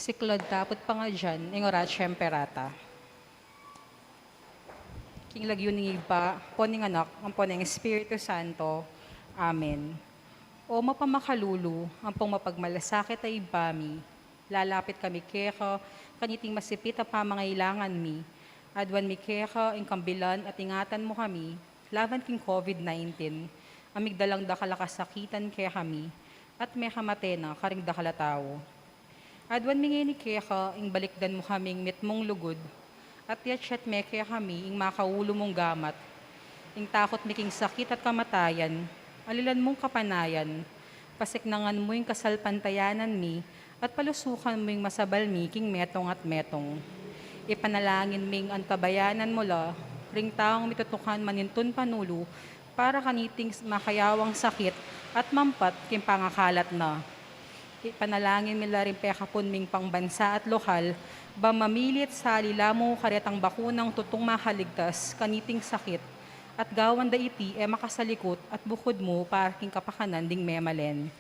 siklod tapot pa nga dyan, ng oras syemperata. King lagyuning iba, poning anak, ang poneng Espiritu Santo. Amen. O mapamakalulu, ang pong mapagmalasakit ay ibami, lalapit kami keko, kaniting masipit ang pamangailangan mi, adwan mi keko, ingkambilan at ingatan mo kami, laban king COVID-19, amigdalang dakalakasakitan kaya kami, at may kamatena karing dakalatao. Adwan mi ngayon ni keko, ing balikdan mo kaming mitmong lugod, at yatsyat me kaya kami, ing makaulo mong gamat, ing takot miking sakit at kamatayan, alilan mong kapanayan, pasiknangan mo yung kasalpantayanan mi, at palusukan mo yung masabal mi, king metong at metong. Ipanalangin ming antabayanan mo la, ring taong mitutukan manintun panulo, para kaniting makayawang sakit, at mampat king pangakalat na. Ipanalangin nila rin pekapon ming pangbansa at lokal, ba mamilit sa alila mo karetang bakunang tutong makaligtas, kaniting sakit, at gawan da iti makasalikot at bukod mo parking kapakanan ding memalen.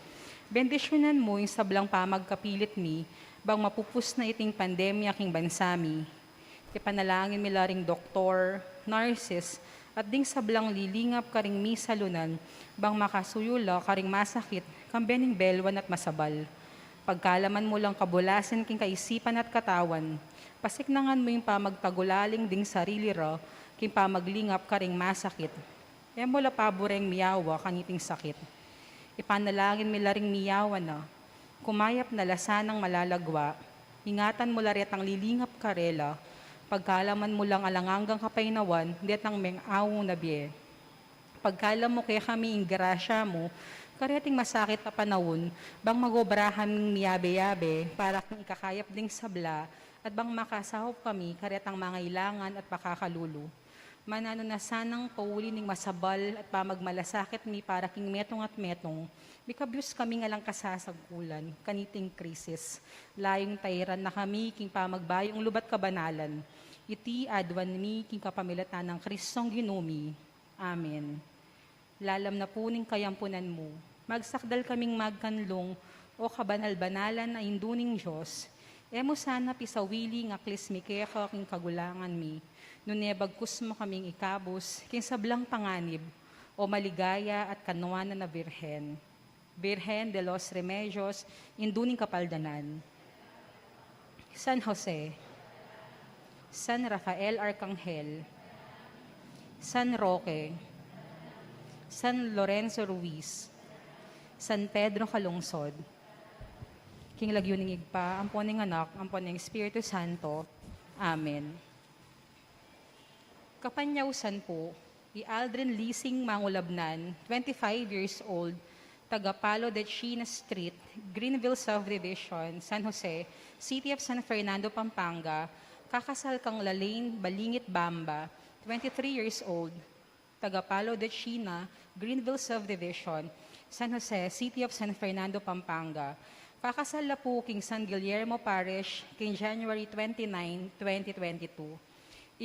Bendisyonan mo yung sablang pamagkapilit mi, bang mapupus na iting pandemya king bansami. Ipanalangin nila ring doktor, nurses, at ding sablang lilingap karing misalunan, bang makasuyula karing masakit, kambening belwan at masabal. Pagkalaman mo lang kabulasan king kaisipan at katawan, pasiknangan mo yung pamagtagulaling ding sarili ra, king pamaglingap karing masakit. Mula paboreng miyawa kaniting sakit. Ipanalangin mi laring miyawa na, kumayap na lasanang malalagwa, ingatan mo laret ang lilingap karela, pagkalaman mo lang alanganggang kapainawan, diat ang meng awong nabiye. Pagkalam mo kaya kami ing grasya mo, kareting masakit na panahon, bang magobrahan miyabe-yabe, para kung ikakayap ding sabla, at bang makasahop kami, karetang mga ilangan at pakakalulu. Manano na sanang pauli ning masabal at pamagmalasakit mi para king metong at metong, bikabyos kami nga lang kasasagkulan, kaniting krisis, layong tayran na kami king pamagbayong lubat kabanalan, iti adwan mi king kapamilatan ng Kristong ginumi. Amen. Lalam na po ning kayampunan mo, magsakdal kaming magkanlong o kabanal-banalan na induning Diyos, emo sana pisawili nga klismikeka king kagulangan mi, nunebagkus mo kaming ikabos, king sablang panganib, o maligaya at kanuanan na Birhen. Birhen de los Remedios, induning kapaldanan. San Jose, San Rafael Arcangel, San Roque, San Lorenzo Ruiz, San Pedro Calungsod, king lagyuning igpa, ampon ng anak, ampon ng Espiritu Santo. Amen. Kapanyawsan po, i-Aldrin Leasing Mangulabnan, 25 years old, taga Palo de China Street, Greenville Subdivision, San Jose, City of San Fernando, Pampanga, kakasal kang Lalaine Balingit Bamba, 23 years old, taga Palo de China, Greenville Subdivision, San Jose, City of San Fernando, Pampanga. Kakasal na po king San Guillermo Parish, king January 29, 2022.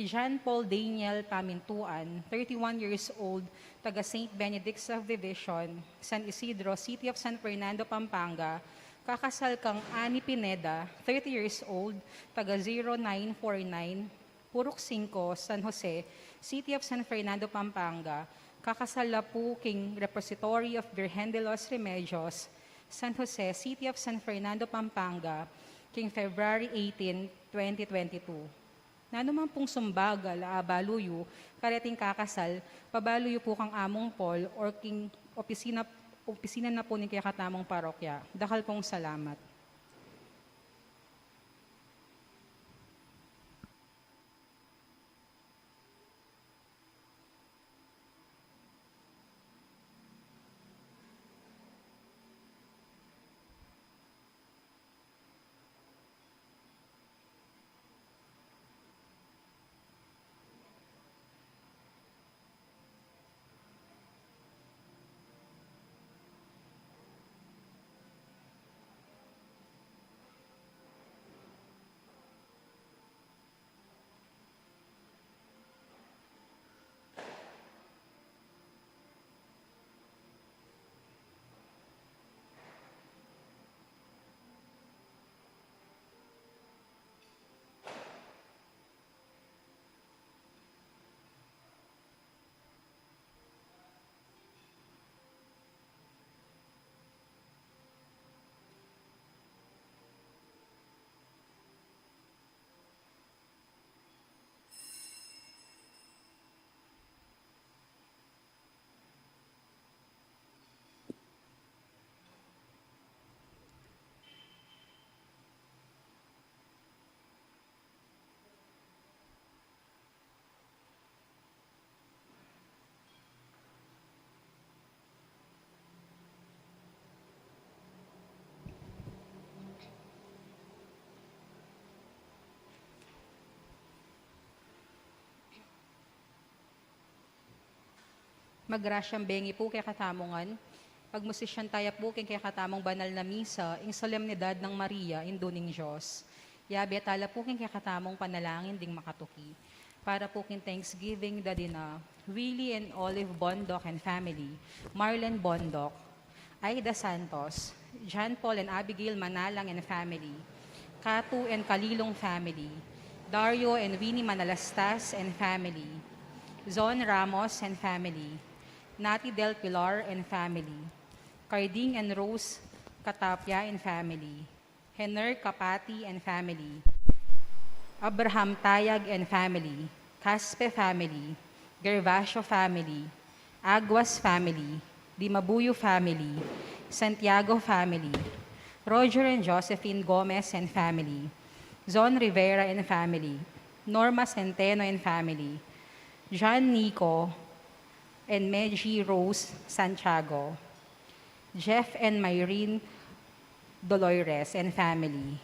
Jean Paul Daniel Pamintuan, 31 years old, taga St. Benedict Subdivision, San Isidro, City of San Fernando, Pampanga. Kakasal kang Annie Pineda, 30 years old, taga 0949, Purok 5, San Jose, City of San Fernando, Pampanga. Kakasal na po king Repository of Virgen de los Remedios, San Jose, City of San Fernando, Pampanga, king February 18, 2022. Nanuman pong sumbagal, abaluyo, kareting kakasal, pabaluyo po kang among Paul or king opisina na po ni kaya katamong parokya. Dakal pong salamat. Magrasyang bengi po kay katamongan, pagmusisyan tayo po kay katamong banal na misa, ing solemnidad ng Maria, induning Diyos. Yabi at ala po kay katamong panalangin ding makatuki. Para po kin Thanksgiving dadina, Willie and Olive Bondoc and family, Marlene Bondoc, Aida Santos, John Paul and Abigail Manalang and family, Katu and Kalilong family, Dario and Winnie Manalastas and family, Zon Ramos and family, Nati Del Pilar and family, Carding and Rose Katapia and family, Henner Kapati and family, Abraham Tayag and family, Caspe family, Gervasio family, Aguas family, Dimabuyo family, Santiago family, Roger and Josephine Gomez and family, Zon Rivera and family, Norma Centeno and family, John Nico and Meji Rose Santiago, Jeff and Myrene Dolores and family,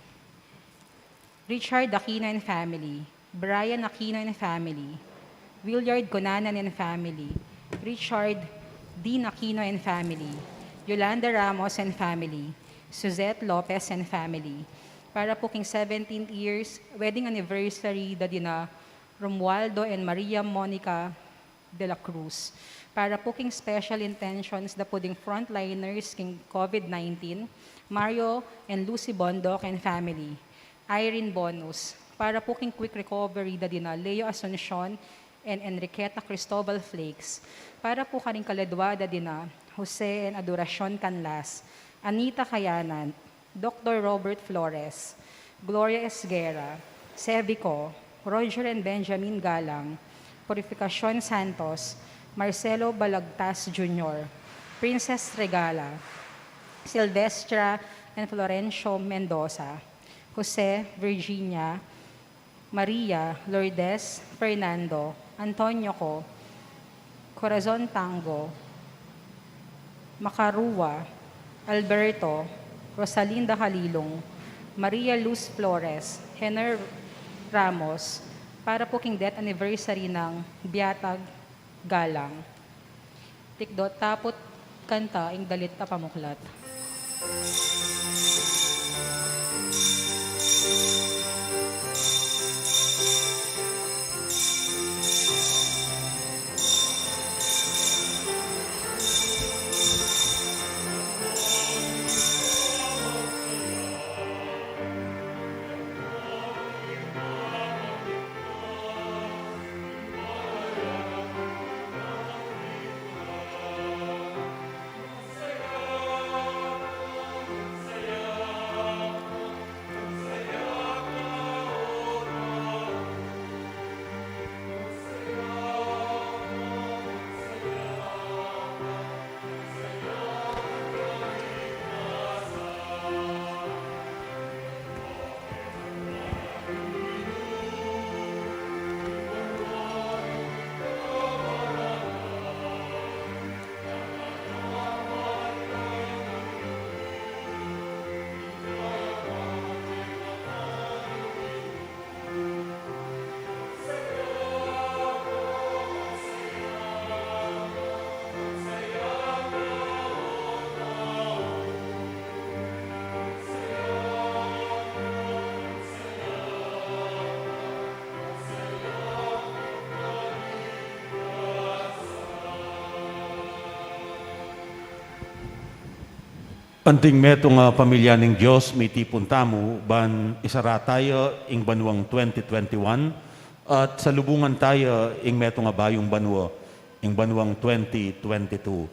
Richard Aquino and family, Brian Aquino and family, Willard Conanan and family, Richard Dean Aquino and family, Yolanda Ramos and family, Suzette Lopez and family. Para po king 17th years wedding anniversary dadina Romualdo and Maria Monica de la Cruz. Para po king special intentions da po ding frontliners king COVID-19, Mario and Lucy Bondoc and family, Irene Bonus. Para po king quick recovery da dina Leo Asuncion and Enriqueta Cristobal Flakes. Para po karing kaladwa da dina Jose and Adoracion Canlas, Anita Kayanan, Dr. Robert Flores, Gloria Esguera, Sevico, Roger and Benjamin Galang, Purificacion Santos, Marcelo Balagtas Jr., Princess Regala, Silvestra and Florencio Mendoza, Jose, Virginia, Maria, Lourdes, Fernando, Antonio Co, Corazon Tango, Macarua, Alberto, Rosalinda Halilong, Maria Luz Flores, Henner Ramos, para po king death anniversary ng Biatag Galang. Tikdot tapot kanta ing dalit ta pamuklat. Anting metong pamilya ng Diyos, may tipon tamo, ban isara tayo ing banwang 2021 at sa lubungan tayo ing metong bayong banwa ing banwang 2022.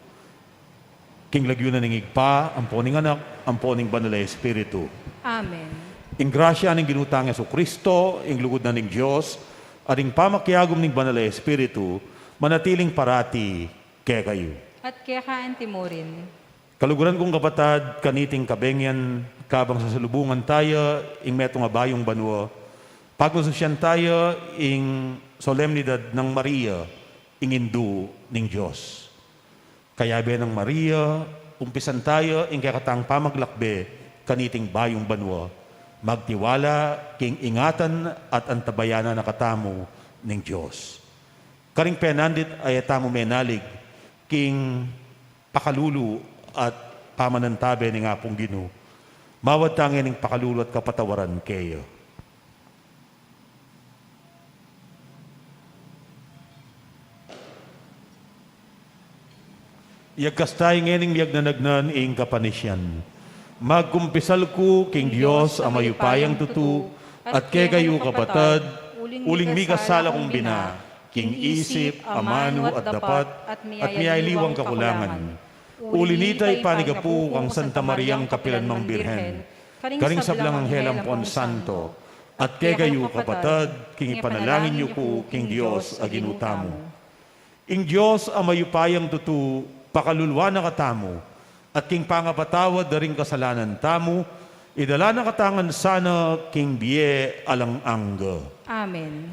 King lagyunan ng igpa, amponing anak, amponing banal na Espiritu. Amen. Ing grasya ng ginutang Yesu Kristo, ing lugod na ng Diyos, at ing pamakyagom ng banal na Espiritu, manatiling parati kaya kayo. At kaya kaan timurin, Kaluguran kong kapatad, kaniting kabengyan, kabang sa salubungan tayo, ing metong abayong banwa, pagmasusyan tayo, ing solemnidad ng Maria, ing indu ng Diyos. Kaya be ng Maria, umpisan tayo, ing kakatang pamaglakbe, kaniting bayong banwa, magtiwala, king ingatan at antabayana na katamo ng Diyos. Karing penandit ay atamo menalig, king pakalulu at pamanantabe ni nga pong Ginoo. Mawad tangin ng pakalulu at kapatawaran kayo. Yagkastay ngening miyag nanagnan ing kapanisyan. Magkumpisal ko king Diyos ang mayupayang tutu at kegayo kapatad, uling migasala kong bina, king isip, amano at dapat, at miyayliwang kakulangan. Ulinitay panigapu kang Santa Mariang Kapilanmang Birhen, karing sablang ang helang pon santo, at kegayo kapatad, king ipanalangin niyo ko king Diyos aginutamo. Ing Diyos ang mayupayang tutu, pakalulwa na katamo, at king pangapatawad na rin kasalanan tamo, idala na katangan sana king biye alang angga. Amen.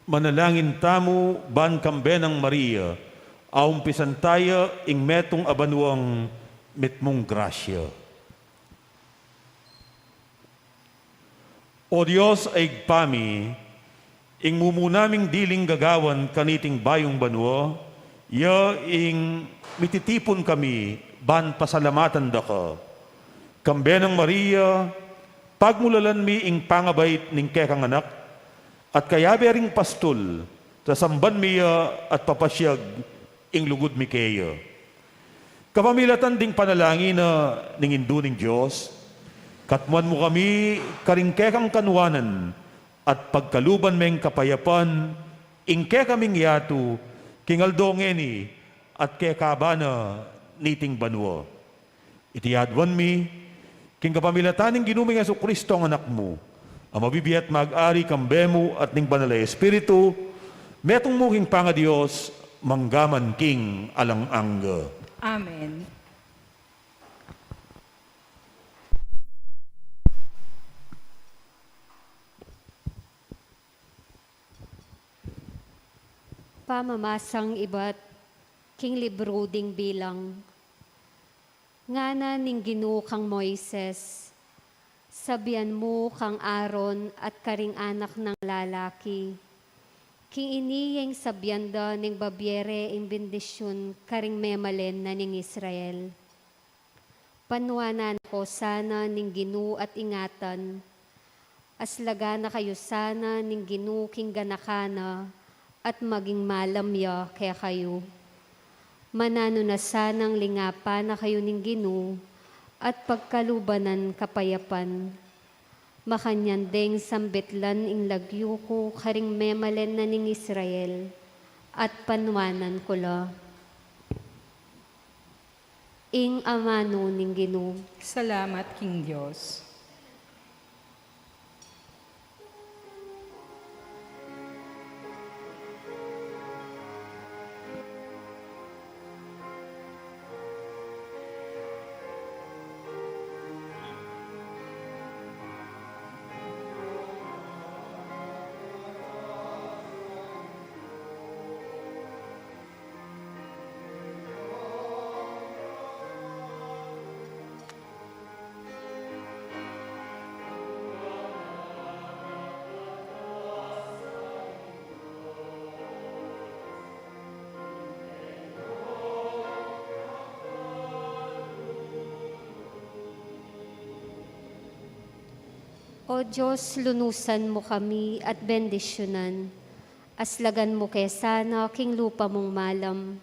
Manalangin tamo, ban kambe ng Maria, aumpisan tayo, ing metong abanuang mitmong grasya. O Diyos ay pami, ing mumunaming diling gagawan kaniting bayong banwa, ya ing mititipon kami, ban pasalamatan da ka. Kambe ng Maria, pagmulalan mi ing pangabait ning kekang anak, at kaya bering pastol, sasamban miya at papasyag ing lugod mi kayo. Kapamilatan ding panalangin na ningindu ning Diyos, Katmuan mo kami karingkekang kanwanan at pagkaluban meng kapayapan, ingke kaming yatu, kingaldongeni at kekabana niting banwa. Itiyadwan mi, king kapamilataning ginuming Yesu Kristo ang anak mo, ang mabibiyat mag-ari kambemo at ning banalay Espiritu, metong muking panga Diyos, manggaman king alang-angga. Amen. Pamamasang iba't king libro ding bilang. Ngana ning Ginoo kang Moises, sabian mo kang Aaron at karing anak ng lalaki. King iniyeng sabyanda ning babyere ing bendisyon karing memalen na ning Israel. Panuanan ko sana ning Ginoo at ingatan, aslaga na kayo sana ning Ginoo king ganakana, at maging malamya kaya kayo. Manano na sanang lingapa na kayo ning Ginoo at pagkalubanan kapayapan. Makanyan deng sambitlan ing lagyo ko karing memalen na ning Israel at panwanan ko la. Ing amano ning Ginoo. Salamat, King Diyos. O Diyos, lunusan mo kami at bendisyonan. Aslagan mo kesana king lupa mong malam.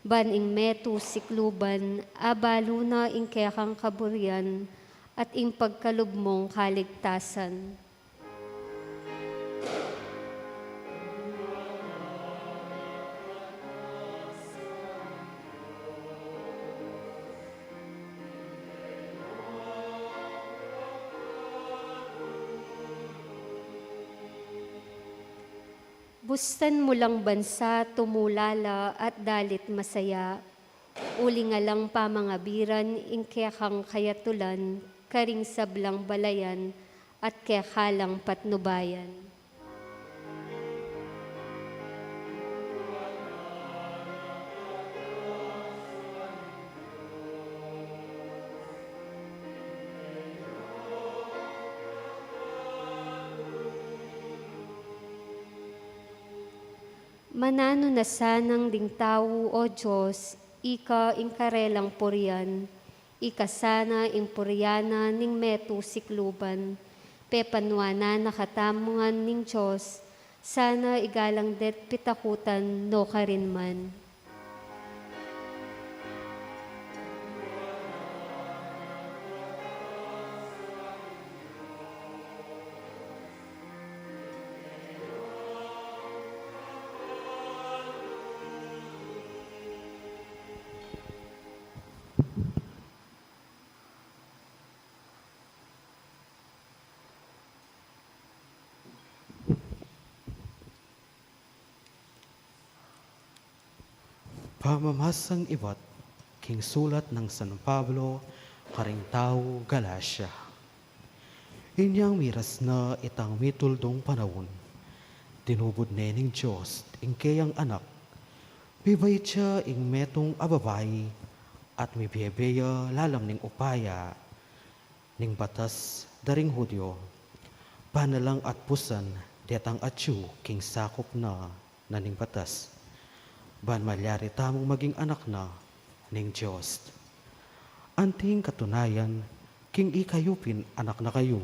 Ban ing metu sikluban, abalo na ing kekang kaburian, at ing pagkalub mong kaligtasan. Bustan mo lang bansa, tumulala at dalit masaya. Uli nga lang pamangabiran, ingkekang kayatulan, karing sablang balayan, at kekalang patnubayan. Manano na sanang ding tao, O Diyos, ika ingkarelang purian, ika sana ing puriana ning metu sikluban, pepanwana nakatamungan ning Diyos, sana igalang det pitakutan no karinman. Pamamasang iba't king sulat ng San Pablo, karing tao Galacia. Inyang miras na itang mituldong panahon, tinubod nening Diyos, ing kayang anak, bibay siya ing metong ababay, at may biyebeya lalam ning upaya, ning batas daring Hudyo, panalang at pusan, detang atyu king sakop na ning batas. Ban malyari tamong maging anak na ning Diyos. Anting katunayan, king ikayupin anak na kayo.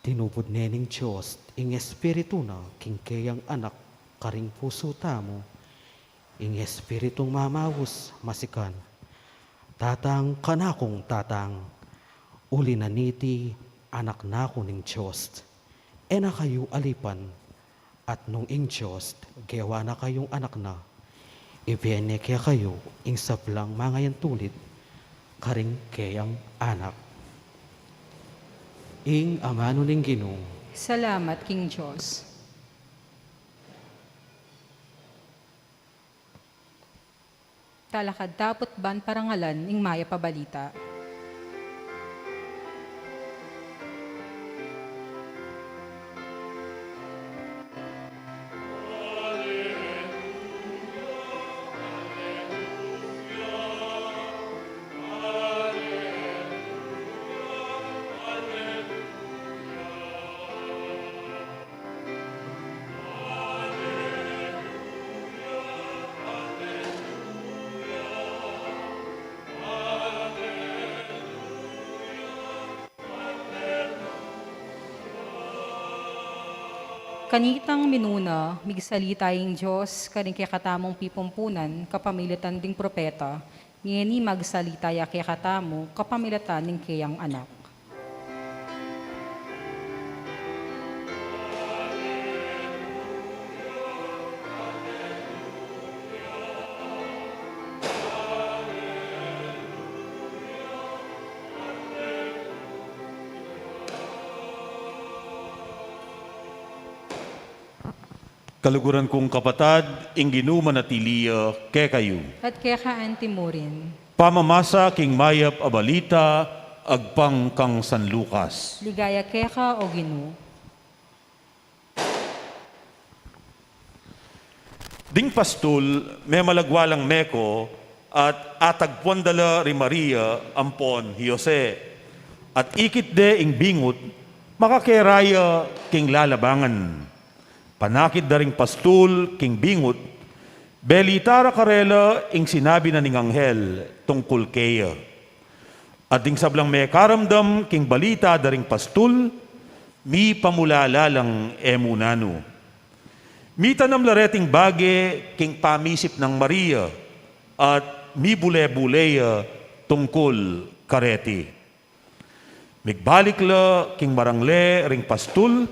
Tinubod nening Diyos, ing espiritu na king kayang anak karing puso tamo, ing espiritong mamawos masikan. Tatang kanakong tatang, uli na niti anak na ko ning Diyos. E na kayo alipan, at nung ing Diyos, gawa na kayong anak na, ibiyene kaya kayo ing sablang mga yan tulit, karing kayang anak. Ing amano ning Ginoo, Salamat, King Diyos. Talakad tapot ban parangalan ing maya pabalita. Kanitang minuna, migsalita yung Diyos, karing kaya katamong pipumpunan, kapamilatan ding propeta, ngeni magsalita ya kaya katamo, kapamilatan ng kayang anak. Kaluguran kong kapatad, ing ginuman at iliya, ke kayo. At kaya kaanti mo rin, Pamamasa king mayap abalita, agpang kang San Lucas. ligaya kaya ka o ginu. Ding pastul, may malagwalang meko, at atagpuan dala ri Maria, ampon, Jose. At ikit de ing bingot, makakeraya king lalabangan. Panakit daring pastul, king bingot, belitara karela ing sinabi na ning anghel tungkol kaya. At ding sablang may karamdam king balita daring pastul, mi pamulalalang emunano. Mi tanam lareting bage king pamisip ng Maria, at mi bule-buleya tungkol kareti. Migbalik la king marangle ring pastul,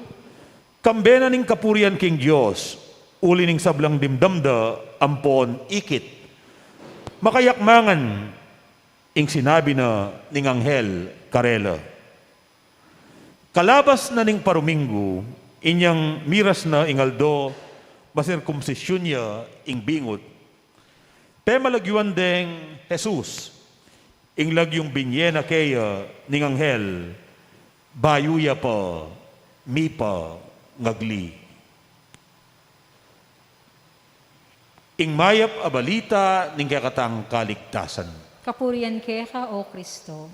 kambena ning kapurian king Diyos, uli ning sablang dimdamda, ampon, ikit. Makayakmangan, ing sinabi na ning anghel, karela. Kalabas na ning paruminggo, inyang miras na ingaldo, basirkumsisyon niya, ing bingot. Pe malagyuan deng Jesus, ing lagyong binyena kaya ning anghel, bayuya pa, mi pa, ngagli. Ing mayap abalita ning kakatang kaligtasan. Kapurian kaya ka o Kristo.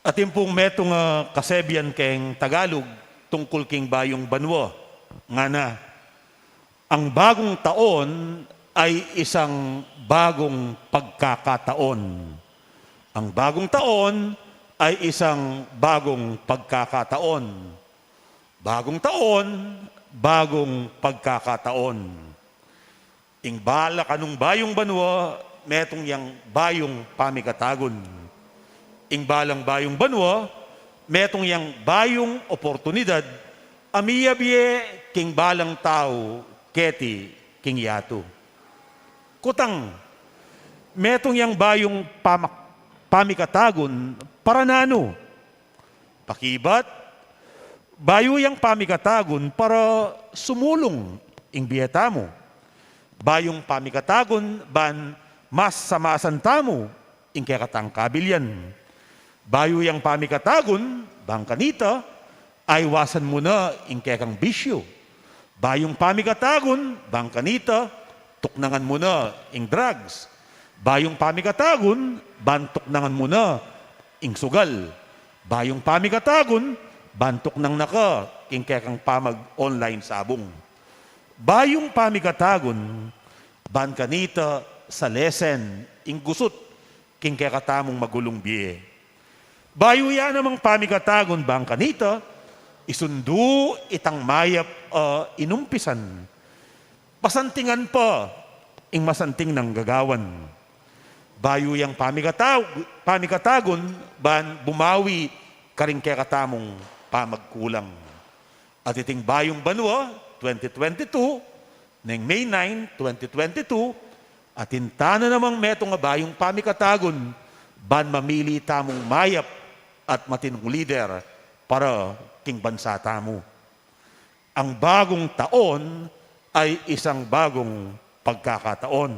At yung pong metong kasebian keng Tagalog tungkol king bayong banwa. Nga na, ang bagong taon ay isang bagong pagkakataon. Ang bagong taon ay isang bagong pagkakataon. Bagong taon, bagong pagkakataon. Ing bala kanong bayong banwa, metong yang bayong pamikatagon. Ing balang bayong banwa, metong yang bayong oportunidad, amiyabiye king balang tao, keti king yato. Kutang, metong yang bayong pamikatagon, para nano? Pakibat, bayo yang pamikatagon para sumulong ing biyeta mo. Bayong pamikatagon, ban mas samasan tamo, ing kakatang kabilyan. Bayo yang pamikatagon, bang kanita, ay wasan mo na ing kakang bisyo. Bayong pamikatagon, bang kanita, tuknangan mo na ing drugs. Bayong pamikatagon, bantok nangan mo na ing sugal. Bayong pamikatagon, bantok nang naka ing kakang pamag online sabong. Bayong pamikatagon, ban kanita sa lesen ing gusot king kakatamong magulong biye. Bayo yan namang pamikatagon bang kanita, isundu itang mayap inumpisan. Masantingan pa, ing masanting ng gagawan. Bayo yang pamikatagon, ban bumawi karing kekatamong pamagkulang. At iting bayong banwa, 2022, ng May 9, 2022, at intana namang metong nga bayong pamikatagon, ban mamili tamong mayap at matinong lider para king bansa tamo. Ang bagong taon ay isang bagong pagkakataon.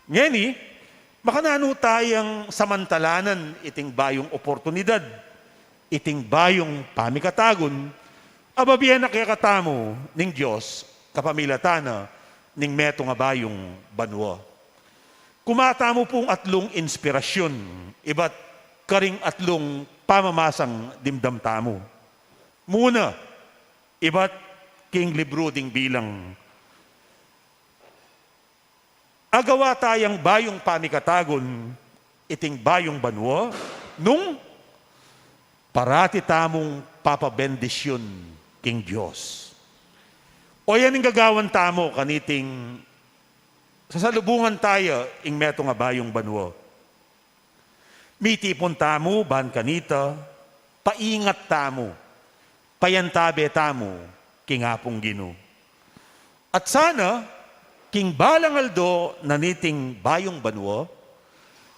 Ngeni, makanano tayang samantalanan iting bayong oportunidad, iting bayong pamikatagon, ababiyan na kaya katamo ning Diyos, kapamilatana, ning meto nga bayong banwa. Kumatamo pong atlong inspirasyon, iba't karing atlong pamamasang dimdam tamo. Muna, iba't king libro ding bilang agawa tayang bayong pamikatagon, iting bayong banwa, nung parati tamong papabendisyon king Diyos. O yan ang gagawan tamo kaniting sasalubungan tayo ing meto nga bayong banwa. Mitipon tamo, ban kanita, paingat tamo, payantabe tamo, king apong Ginoo. At sana, king balangaldo na niting bayong banwa,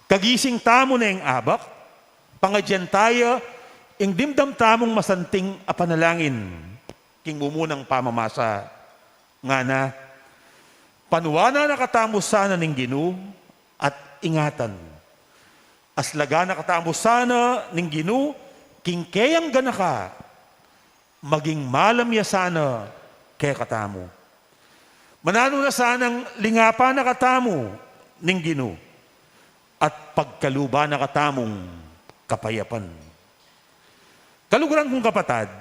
kagising tamo na yung abak, pangadyan tayo, ing dimdam tamong masanting apanalangin, king mumunang pamamasa, nga na, panuwana nakatamo sana ning Ginoo, at ingatan. Aslaga nakatamo sana ning Ginoo, king kayang ganaka, maging malamya sana kaya katamo. Manano na sanang lingapa na katamo ning Ginoo at pagkaluba na katamong kapayapan. Kaluguran kong kapatad,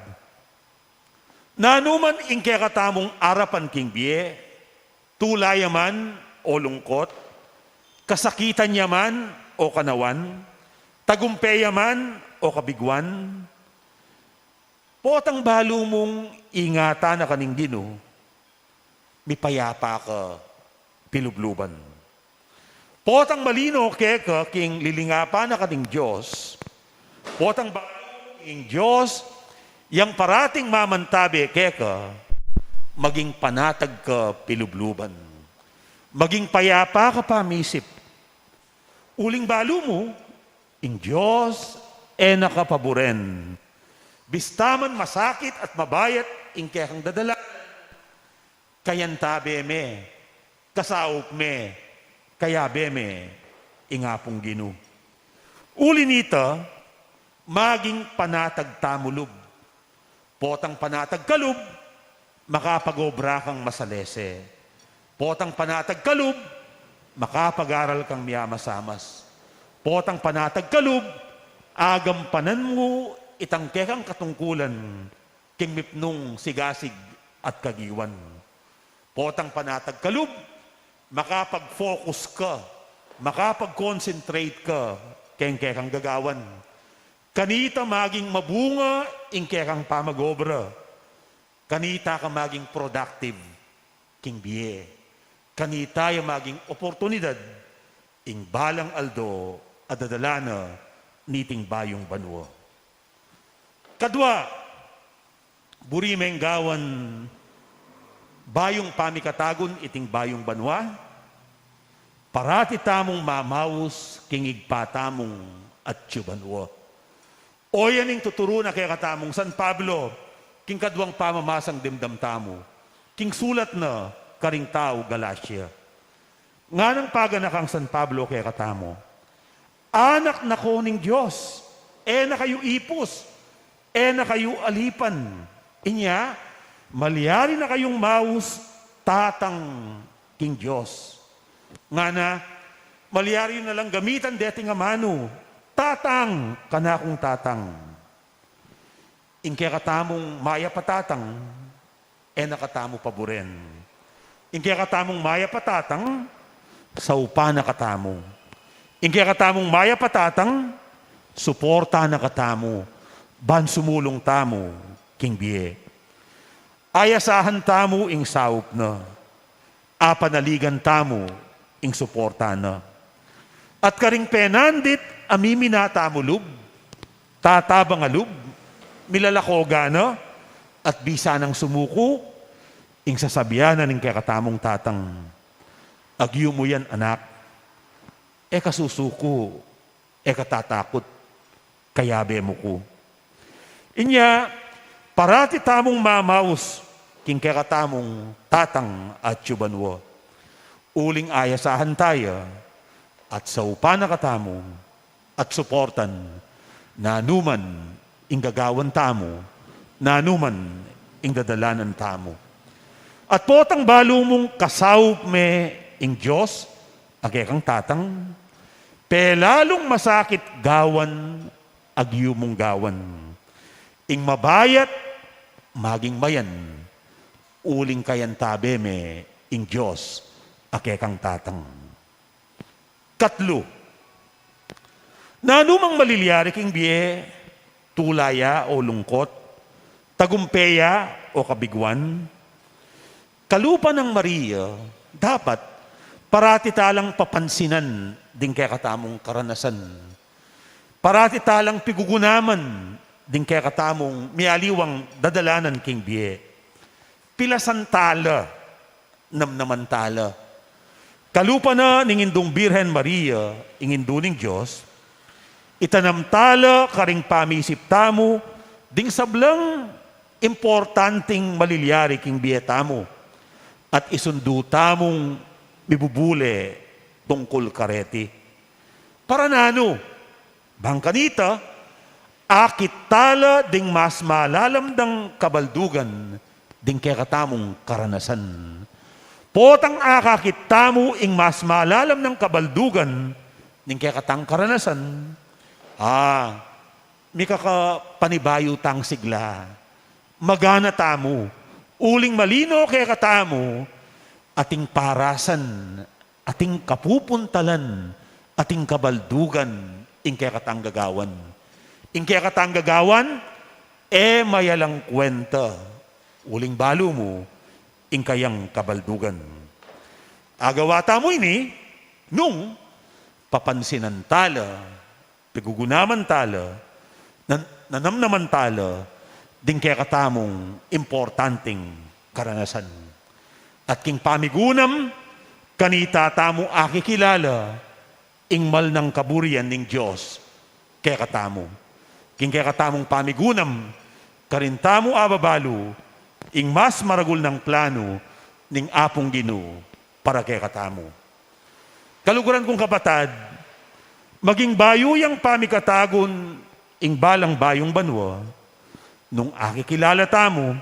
nanuman ing kaya katamong arapan king biye, tulayaman o lungkot, kasakitan yaman o kanawan, tagumpeyaman o kabigwan, potang balo mong ingatan na kaning Ginoo, mipayapa ka pilubluban. Potang malino keka king lilingapa na kaning Diyos, potang balo king Diyos, yang parating mamantabi keka, maging panatag ka pilubluban. Maging payapa ka pamisip. Uling balo mo, ing Diyos, nakapaboren. Bistaman masakit at mabayat, ing kekang dadala. Kayantabe me, kasaop me, kaya beme, ingapong Ginoo. Uli nita, maging panatag tamulub. Potang panatag kalub, makapag-obra kang masalese. Potang panatag kalub, makapag-aral kang miyamasamas. Potang panatag kalub, agampanan mo itang kekang katungkulan, king mipnong sigasig at kagiwan. Potang panatag kalub, makapag-focus ka, makapag-concentrate ka, king kekang gagawan. Kanita maging mabunga, ing kekang pamagobra. Kanita ka maging productive, king biye. Kanita yung maging oportunidad, ing balang aldo, adadalana, niting bayong banwa. Kadwa, burimeng gawan, bayong pamikatagon, iting bayong banwa, parati tamong mamawos, king igpatamong at tsubanwa. O yan yung tuturo na kaya katamong San Pablo, king kadwang pamamasang dimdam tamo, king sulat na karing tao Galacia. Nga ng paganakang San Pablo kaya katamo, anak na ko ning Diyos, na kayo ipos, na kayo alipan. Inya, malyari na kayong maus, tatang king Diyos. Nga na, malyari na lang gamitan deti nga mano, tatang, kanakong tatang. Ingke katamong maya patatang, nakatamo paboren. Ingke katamong maya patatang, sa upa na katamo. Ingke katamong maya patatang, suporta na katamo, ban sumulong tamo, king biye. Ayasahan tamo ing saup na. apanaligan tamo ing suporta na. At karing penandit amiminata mo lub, tatabang alub, milalakoga na, at bisa ng sumuko, ing sasabihan ning kakatamong tatang, agyo mo yan anak, kasusuko, katatakot, kayabe mo ko. Inya, parati tamong mamaus, king kakatamong tatang at yubanwo. Uling ayasahan tayo, at sa upana katamo, at suportan, na anuman ing gagawan tamo, na anuman ing dadalanan tamo. At potang balo mong kasaw me ing Diyos, agekang tatang, pelalong masakit gawan, agyo mong gawan. Ing mabayat, maging mayan, uling kayan tabe me ing Diyos, agekang tatang. Katlo, na anumang maliliari king biye, tulaya o lungkot, tagumpeya o kabiguan, kalupa ng Maria, dapat parati talang papansinan din kaya katamong karanasan. Parati talang pigugunaman din kaya katamong mialiwang dadalanan king biye. Pilasantala, namnamantala. Kalupa na ning indong Birhen Maria, inginduning Diyos, itanamtala karing pamisip tamo, ding sablang importanteng maliliari king biyetamo, at isundo tamong bibubule tungkol kareti. Para nano, bangkanita, akit tala ding mas malalamdang kabaldugan, ding kekatamong karanasan. Potang akakit tamo ing mas malalam ng kabaldugan, ning kekatang karanasan, may kakapanibayo tang sigla. Magana tamo, uling malino kaya katamo, ating parasan, ating kapupuntalan, ating kabaldugan, ing kaya katang gagawan. Ing kaya katang gagawan, mayalang kwenta, uling balo mo, ing kayang kabaldugan. Agawa tamo ini, nung papansinan tala, pigugunaman tala, nanamnaman tala, din kaya katamong importanteng karanasan. At king pamigunam, kanita tamo akikilala, ingmal ng kaburian ng Diyos, kaya katamo. King kaya katamong pamigunam, karintamo ababalo, ing mas maragul ng plano, ning apong Ginoo, para kaya katamo. Kaluguran kong kapatad, maging bayuyang pamikatagon, ing balang bayong banwa, nung akikilala tamo,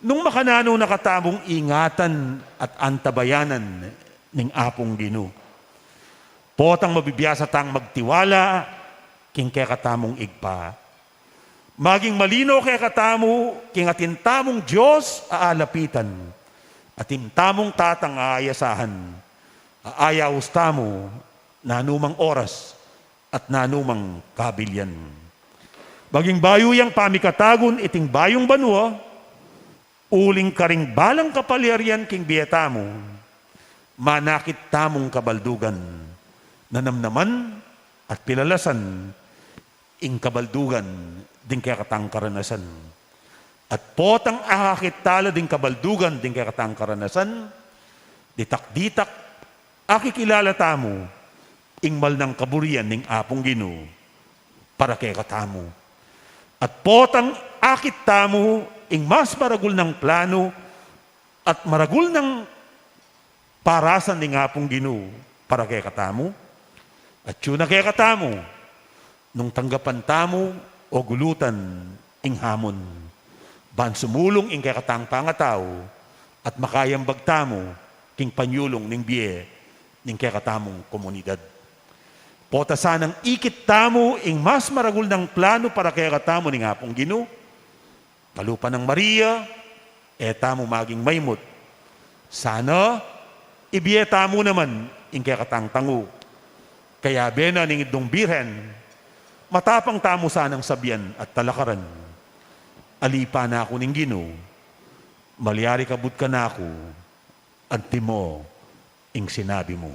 nung makanano nakatamong ingatan at antabayanan ning apong Ginoo. Potang mabibiyasa tang magtiwala, king kaya katamong igpa. Maging malino kaya katamo, king atintamong Diyos aalapitan, atintamong tatang aayasahan, aayaws tamo, nanumang oras at nanumang kabilyan. Maging bayuyang pamikatagon iting bayong banwa, uling karing balang kapalyarian king biyatamo, manakit tamong kabaldugan, nanamnaman at pilalasan, ing kabaldugan, din kaya katang karanasan. At potang akakit tala din kabaldugan, din kaya katang karanasan, ditak-ditak, akikilala tamo, ingmal ng kaburian ning apong Ginoo, para kaya katamo. At potang akit tamo, ing mas maragul ng plano, at maragul ng parasan ning apong Ginoo, para kaya katamo. At yun na kaya katamo, nung tanggapan tamo, o gulutan ing hamon. Ban sumulong ing kakatang pangataw at makayang bagtamo king panyulong ning biye ning kakatamong komunidad. Pota sanang ikit tamo ing mas maragul ng plano para kaya katamo ning apong Ginoo. Kalupa ng Maria, tamo maging maymot. Sana ibiye tamo naman ing kaya katang tango. Kaya bena ning idong Birhen, matapang tamo sanang sabian at talakaran. Alipa na ako ning Ginoo, malyari kabut ka na ako, at timo ing sinabi mo.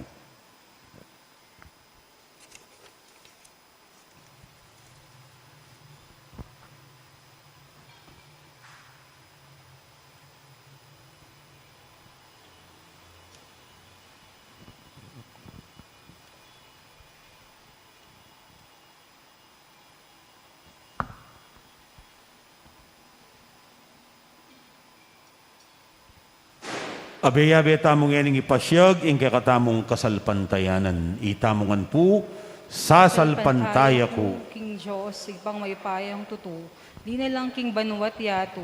Abe-abe tamong ening ipasyag, ing kakatamong kasalpantayanan. Itamongan po, sasalpantaya ko. King Diyos, igpang mayupayang tutu, di na lang king banuat yato,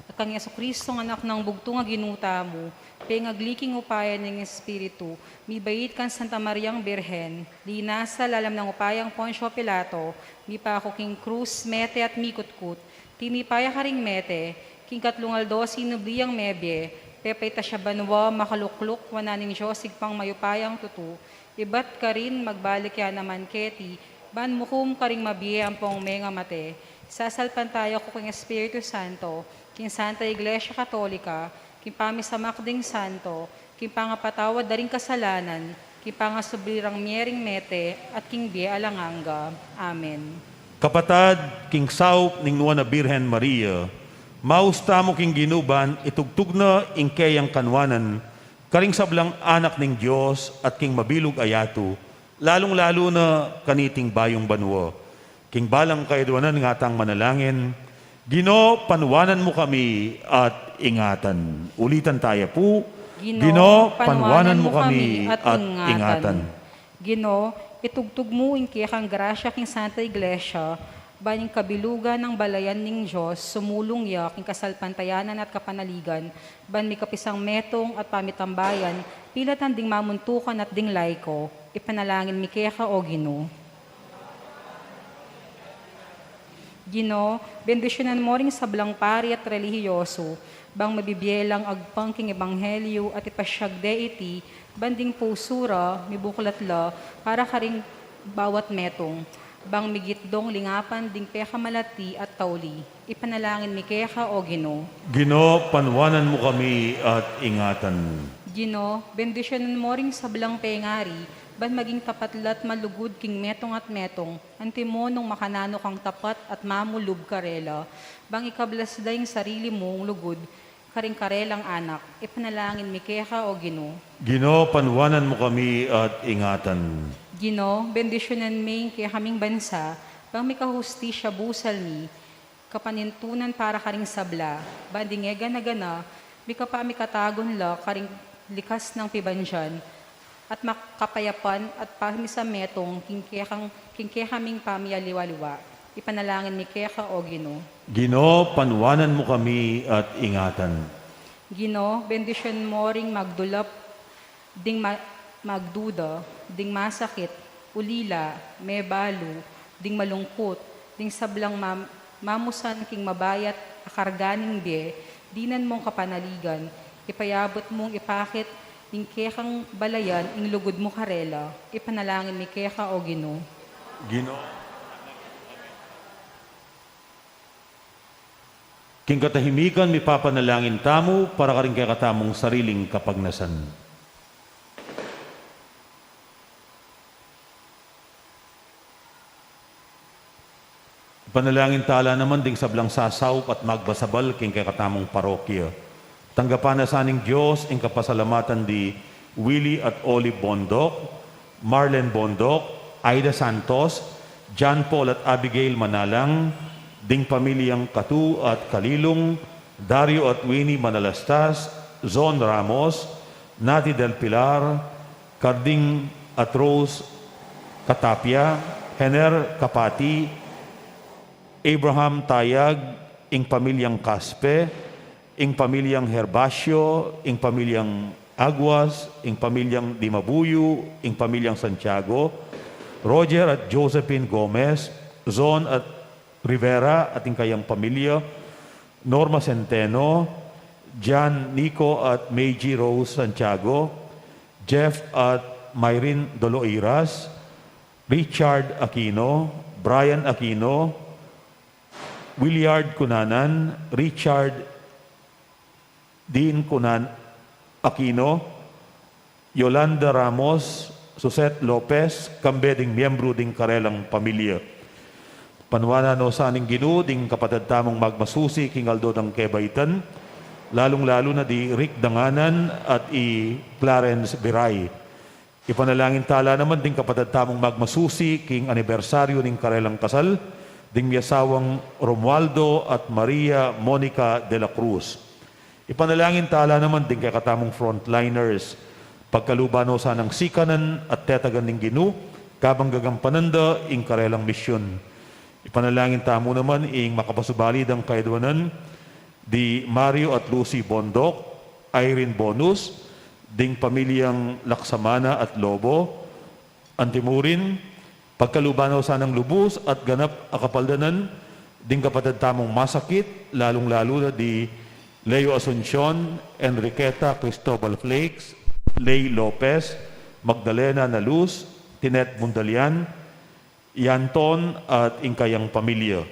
at kang Yesu Kristo anak ng bugtong nga ginuta mo, pengagliking upaya ng Espiritu, mi bayit kan Santa Mariang Birhen, di nasa lalam ng upayang Poncio Pilato, mi pa ako king krus, mete at mikutkut, tinipaya karing mete, king katlungaldo sinubliyang mebye, pepeta siya banwa, makalukluk, wananing Diyos, igpang mayupayang tutu, ibat ka rin, magbalik yan naman keti, ban mukum ka rin mabiye ang pong menga mate, sasalpan tayo ko king Espiritu Santo, king Santa Iglesia Katolika, king pamisamakding Santo, king pangapatawad daring kasalanan, king pangasubirang miyering mete, at king biye alanganga. Amen. Kapatad, king saup ning nuwa na Birhen Maria, mausta mo king ginuban, itugtug na ing kayang kanwanan, karing sablang anak ning Diyos at king mabilog ayato, lalong-lalo na kaniting bayong banwa. King balang kaidwanan nga tang manalangin, Gino, panuwanan mo kami at ingatan. Ulitan tayo po. Gino, panuwanan mo kami at ingatan. Gino, itugtug mo ing kiyakang grasya king Santa Iglesia, baning kabilugan ng balayan ning Diyos, sumulong ya king kasalpantayanan at kapanaligan, ban mi kapisang metong at pamitambayan, pilatan ding mamuntukan at ding laiko, ipanalangin mi kiyaka o Gino. Gino, bendisyonan mo ring sablang pari at relihiyoso, bang mabibyelang agpangking ebanghelyo at ipasyag deity, banding pusura, mibuklatla, para karing bawat metong, bang migitdong lingapan ding peka malati at tauli. Ipanalangin mi keka o Gino. Gino, panuwanan mo kami at ingatan. Gino, bendisyonan mo ring sablang pengari, ban maging tapatlat malugod king metong at metong, antimonong makanano kang tapat at mamulub karela, bang ikablas dayong sarili mong lugod, karing karelang anak, ipanalangin mi keka o Gino. Gino, panuwanan mo kami at ingatan. Gino, bendisyonan mi kaya kaming bansa, bang may kahustisya busal mi, kapanintunan para karing sabla, banding ega na gana, may kapami katagon la karing likas ng pibanjan, at makapayapan at pamisametong king kaming pamiyaliwaliwa. Ipanalangin ni keka o Gino. Gino, panuwanan mo kami at ingatan. Gino, bendisyon mo ring magdulap, ding magduda, ding masakit, ulila, mebalo, ding malungkot, ding sablang mamusan king mabayat, akarganing biye, dinan mong kapanaligan, ipayabot mong ipakit, ing kekang balayan, ing lugod mo karela, ipanalangin ni keka o Gino. Gino, king katahimikan mi papanalangin tamo para karing kay katamong sariling kapagnasan. Panalangin tala naman ding sablang sasaw at magbasabal king kay katamong parokya. Tanggapan na saning Diyos ing kapasalamatan di Willie at Olive Bondok, Marlen Bondok, Aida Santos, John Paul at Abigail Manalang, ding pamilyang Katu at Kalilong, Dario at Winnie Manalastas, Zon Ramos, Nati Del Pilar, Carding at Rose Katapia, Hener Kapati, Abraham Tayag, ing pamilyang Kaspe, ing pamilyang Herbasio, ing pamilyang Aguas, ing pamilyang Dimabuyo, ing pamilyang Santiago, Roger at Josephine Gomez, Zon at Rivera at ing kayang pamilya, Norma Centeno, John Nico at Meiji Rose Santiago, Jeff at Myrin Doloiras, Richard Aquino, Brian Aquino, Williard Cunanan, Richard Dean Cunan Aquino, Yolanda Ramos, Suset Lopez, kambe ding miyembro ding karelang pamilya. Panwana no sa aning Ginoo ding kapatid tamong magmasusi king Aldo ng Kebaitan, lalong-lalo na di Rick Danganan at i Clarence Biray. Ipanalangin tala naman ding kapatid tamong magmasusi king anibersaryo ning karelang kasal, ding miyasawang Romualdo at Maria Monica de la Cruz. Ipanalangin tala naman ding kay katamong frontliners, pagkalubano sa ng sikanan at tetagan ning Ginoo, kabang gagampananda ing karelang misyon. Ipanalangin tamo naman ing makapasubalid ang kaidwanan di Mario at Lucy Bondok, Irene Bonus, ding pamilyang Laksamana at Lobo, Antimurin, pagkalubano sa ng lubos at ganap akapaldanan, ding kapatid tamong masakit, lalong-lalo na di Leo Asuncion, Enriqueta Cristobal Flakes, Lay Lopez, Magdalena Naluz, Tinet Mundalian, Yanton at ingkayang pamilya.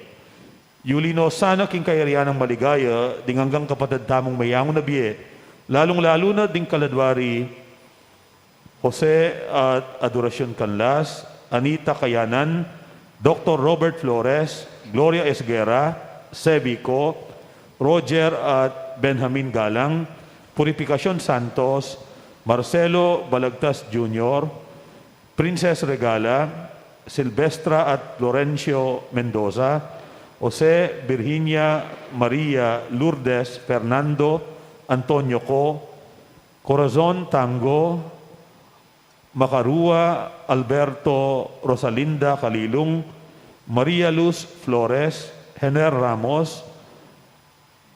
Yulino sana king kayarian ng maligaya, ding hanggang kapatid tamong mayamon na biye, lalong-lalo na ding kaladwari Jose at Adoracion Canlas, Anita Kayanan, Dr. Robert Flores, Gloria Esguera, Sebico, Roger at Benjamin Galang, Purificación Santos, Marcelo Balagtas Jr., Princess Regala, Silvestra at Florencio Mendoza, Jose Virginia Maria Lourdes Fernando Antonio Co, Corazon Tango, Macarua Alberto Rosalinda Kalilung, Maria Luz Flores, Hener Ramos,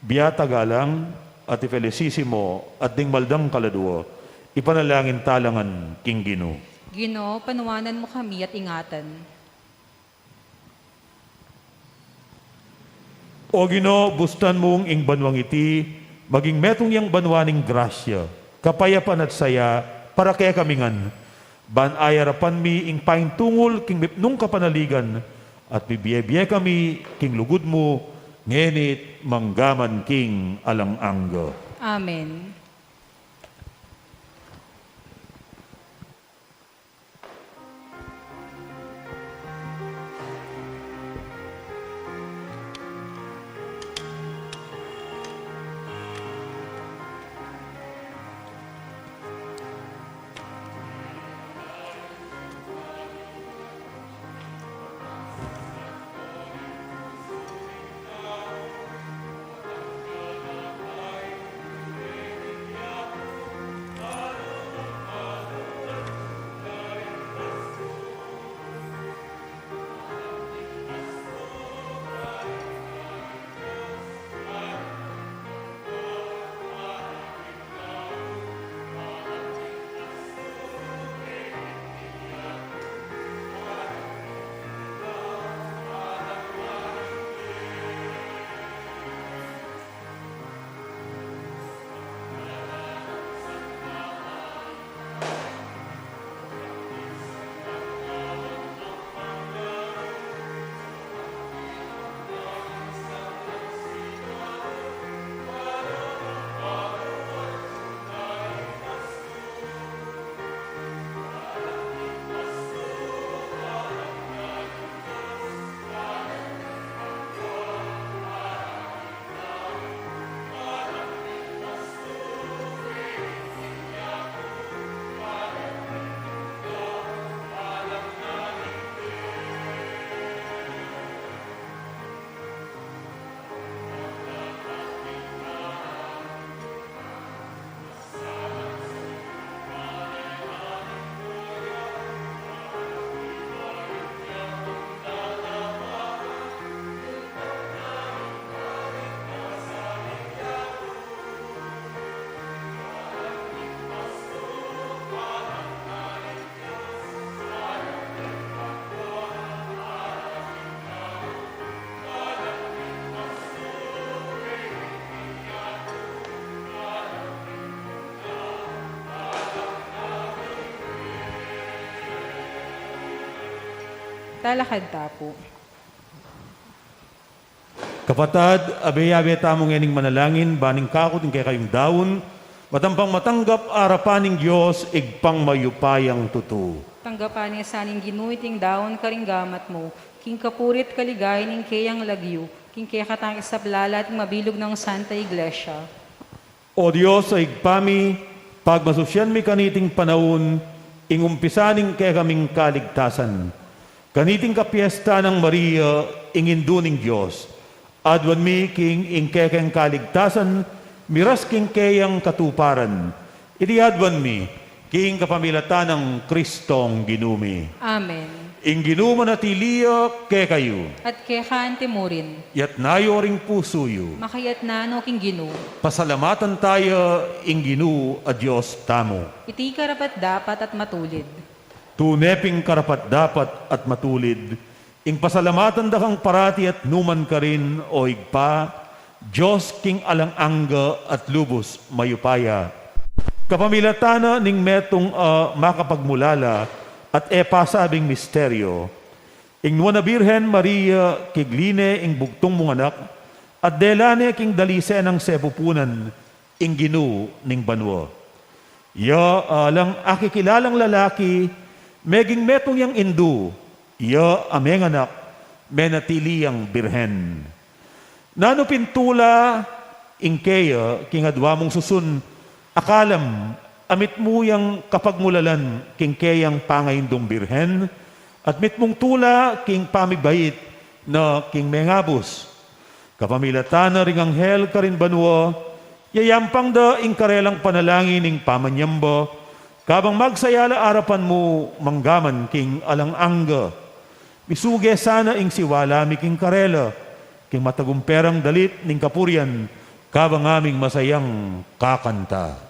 Biata Galang, at Felicissimo at ding Maldang Kaladuo, ipanalangin talangan king Ginoo. Ginoo, panuwanan mo kami at ingatan. O Ginoo, bustan mong ing banwang iti, maging metong yang banwaning grasya, kapayapan at saya, para kaya kamingan, ban ayarapan mi ing paing tungol king mipnong kapanaligan, at bibiye kami king lugod mo, ngenit manggaman king alang-angga. Amen. Talakad tapo. Kapatad, abe-abe tamong yaning manalangin, baning kakot kay kayong daon, Matampang matanggap arapaning Diyos, igpang mayupayang tutu. Tanggapan niya sa aning ginuiting daon karinggamat mo, king kapurit kaligay ning kayang lagyo, king kaya katang isablala at mabilog ng Santa Iglesia. O Diyos, sa igpami, pagmasusyan mi kaniting panahon, ingumpisaning kaya kaming kaligtasan. Kaniting kapiesta ng Maria, inginduning Diyos. Adwan mi king ingkekeng kaligtasan, miras king kayang katuparan. Itiadwan mi, king kapamilatan ng Kristong ginumi. Amen. Ing ginuma na tiliya ke kayo, At kaya kaante mo rin, yat nayo ring pusuyo. makayat na no king ginu, Pasalamatan tayo, ing ginu a Diyos tamo. iti karapat dapat at matulid. Tuneping karapat dapat at matulid, ing pasalamatan dakang parati at numan ka rin o igpa, Diyos king alang-angga at lubos mayupaya. Kapamilatana ning metong makapagmulala at pasabing misteryo, ing nuwa na Birhen Maria kigline ing bugtong mong anak, at delane king dalise ng sepupunan, ing ginu ning banwa. Ya alang akikilalang lalaki, meging metong yang indu, ya ameng anak, menatiliyang birhen. Nano pintula, ingkeya, kingadwa mong susun, akalam, amit mo yang kapagmulalan, kingkeyang pangayindong birhen, at mit mong tula, king pamibait, na king mengabos. Kapamilatan na ring anghel karin banwa, yayampang da ing karelang panalangin ing pamanyamba, kabang magsayala arapan mo, manggaman king alang-angga. Misuge sana ing siwala mi king karela, king matagumperang dalit ning kapuryan, kabang aming masayang kakanta.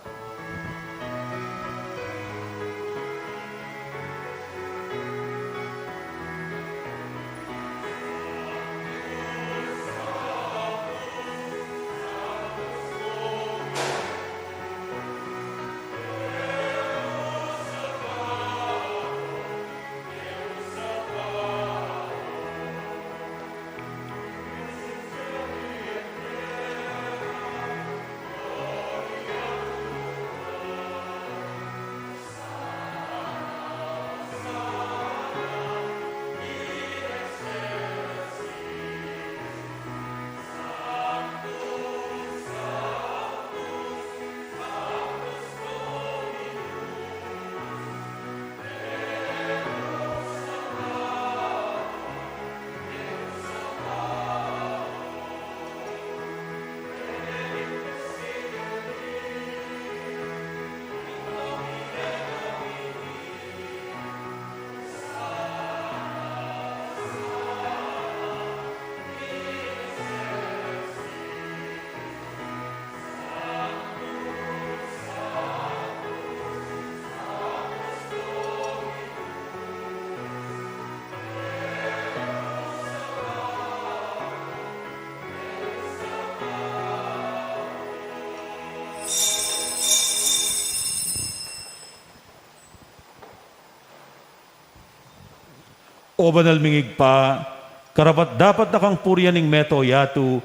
O banal mingig pa, karapat dapat na kang puryan ning meto yatu,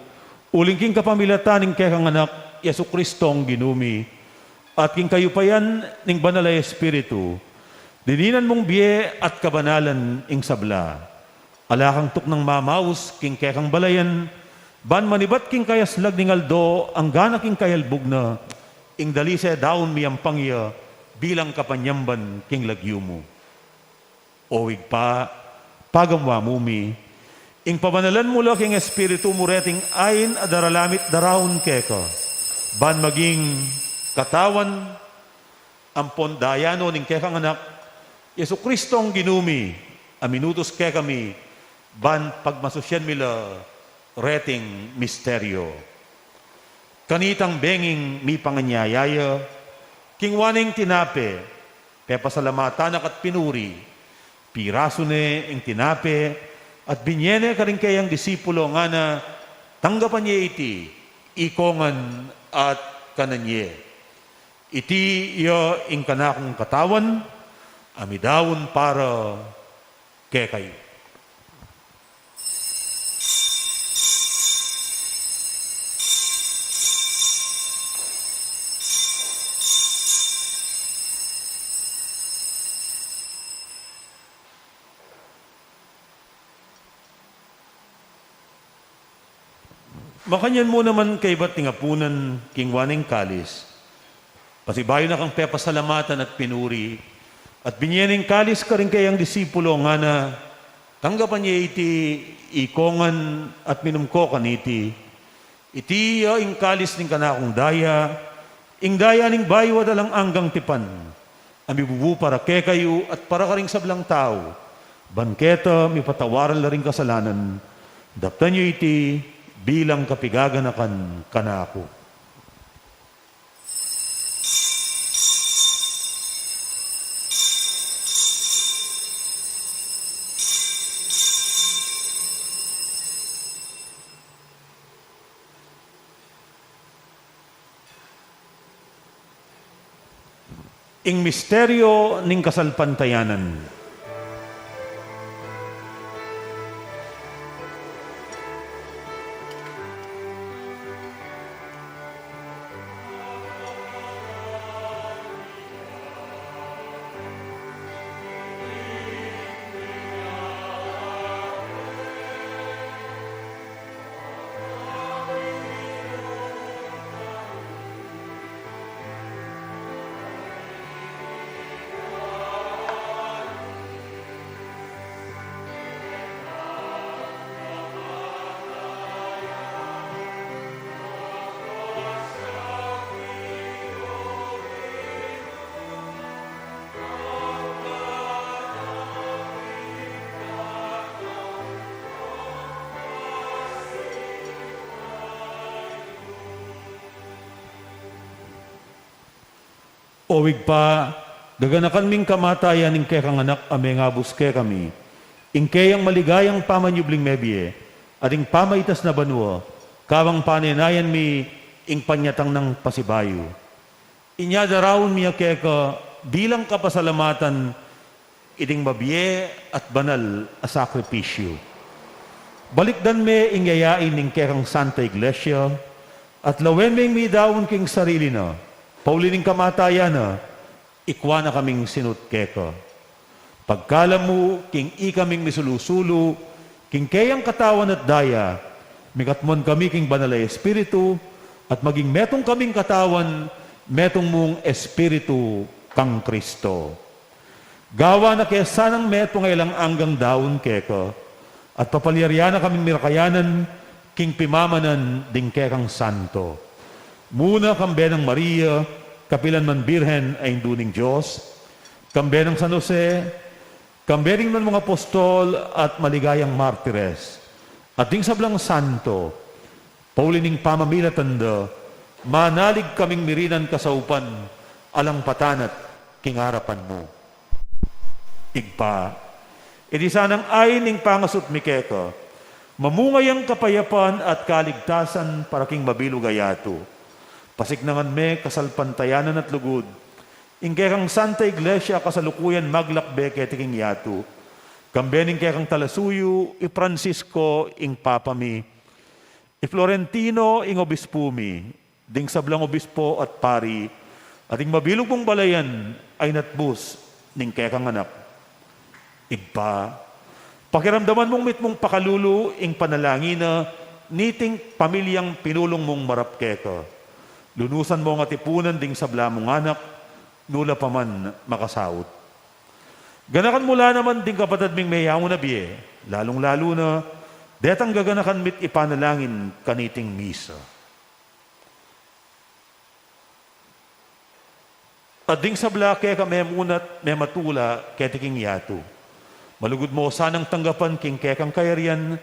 uling king kapamilatan ning kekang anak, Yesu Kristong ginumi, at king kayupayan ning banal ay Espiritu, dininan mong biye at kabanalan ing sabla. Alakang tuk ng mamaus, king kekang balayan, ban manibat king kayaslag ning aldo, ang gana king kayalbog na, ing dalise daon miyampangya, bilang kapanyamban king lagyumo. Owig pa, pagamwa mumi, ing pabanalan mula king Espiritu mureting ayin adaralamit darawon keka, ban maging katawan, ampon dayano ning kekang anak, Yesu Kristong ginumi, aminutos ke kami, ban pagmasosyan mila, reting misteryo. Kanitang benging mi panganyayaya, king waning tinape, pepasalamatan at pinuri, piraso ne ing tinape, at binyene ka rin kayang disipulo nga na tanggapan niya iti, ikongan at kananye. Iti iyo ing kanakong katawan, amidawon para kay kayo. Makanyan mo naman kay ba't tingapunan king waning kalis. Pasibayo na kang pepasalamatan at pinuri. At binyaning kalis ka rin kayang disipulo nga na tanggapan niya iti ikongan at minumko kaniti. Iti ing kalis ning kanakong daya, ing daya ning bayo dalang anggang tipan. Amibubu para ke kayo at para ka ring sablang tao. Banketa, mi patawaran la ring kasalanan. Daptan niyo iti bilang kapigaganakan kanako. Ing misteryo ning kasalpantayanan. Owig pa, gaganakan ming kamatayan ing kekang anak ame nga buske kami. Ing kayang maligayang pamanyubling mebye, at ing pamaitas na banwa, kawang panenayan mi ing panyatang ng pasibayo. Inya darawon miya keka bilang kapasalamatan iding mabye at banal a sakripisyo. Balikdan me ing yayain ing kekang Santa Iglesia, at lawen me mi dawon king sarili na, paulining kamatayan na, ikwa na kaming sinut keka. Pagkalam mo, king ikaming misulusulu, king kayang katawan at daya, mikatmon kami king banalay espiritu, at maging metong kaming katawan, metong mong espiritu kang Kristo. Gawa na kaya sanang metong ilang anggang daon keka, at papalyarya na kaming mirakayanan, king pimamanan ding kekang santo. Muna kambe ng Maria, kapilan man Birhen ay induning Diyos, kambe ng San Jose, kambe rin man mga apostol at maligayang martires, at ding sablang santo, paulining pamamilatanda, manalig kaming mirinan kasaupan, alang patanat, kingarapan mo. Igpa, iti sanang ayining pangasot mikeka, mamungayang kapayapaan at kaligtasan para king mabilugayato. Pasiknangan me kasalpantayanan at lugod. Ingkekang Santa Iglesia kasalukuyan maglakbe ketiking yato. Kambening kekang Talasuyo, i Francisco, ing Papami. I Florentino, ing Obispumi. Ding sablang obispo at pari. At ing mabilog mong balayan ay natbus ning kekang anak. Igpa, pakiramdaman mong mitmong pakalulu ing panalangin na niting pamilyang pinulong mong marap keka. Lunusan mo ang atipunan ding sabla mong anak, nula pa man makasaot. Ganakan mula naman ding kapatid ming mayamo na biye, lalong-lalo na, detang gaganakan mit ipanalangin kaniting misa. At ding sabla kaya ka memunat, mematula, ketiking yato. Malugod mo sanang tanggapan king kekang kayarian,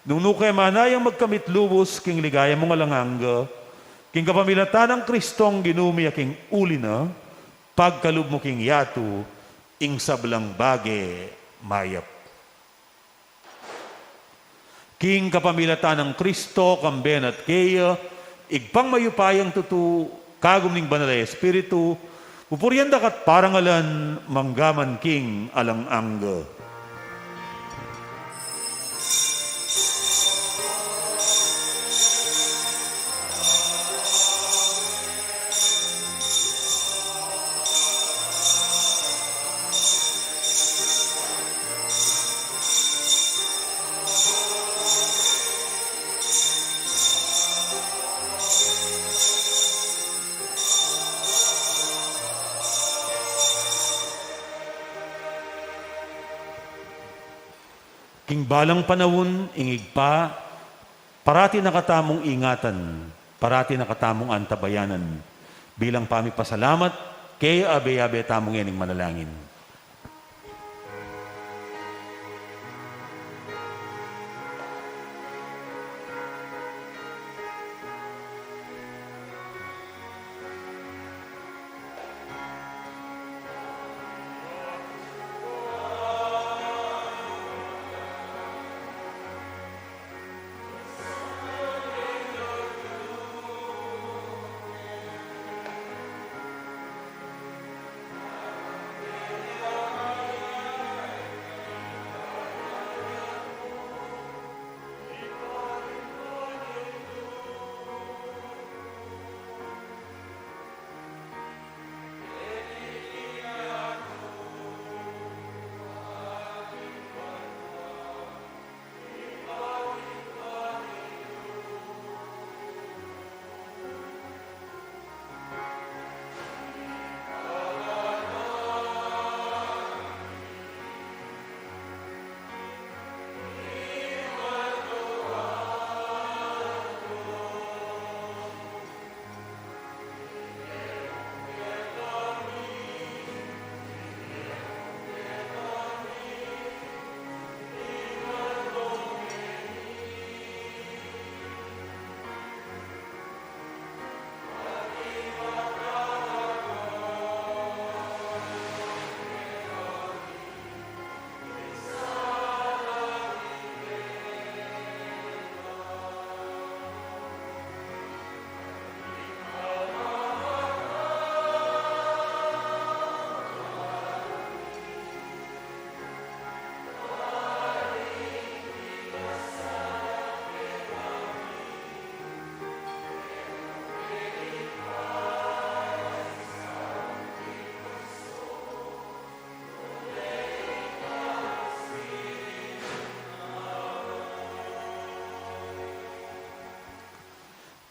nung nukay manayang magkamit lubos king ligaya mong alanganga, king kapamilatan ng Kristong ginumi king uli na, pagkalub mo king yato, ing sablang bage mayap. King kapamilatan ng Kristo, kamben at kaya, igpang mayupayang tutu, kagum ning banalay espiritu, pupuryan dakat parangalan, manggaman king alang angga. King balang panahon, ingig pa, parati nakatamong ingatan, parati nakatamong antabayanan. Bilang pasalamat, kay abe-abe tamong yaning manalangin.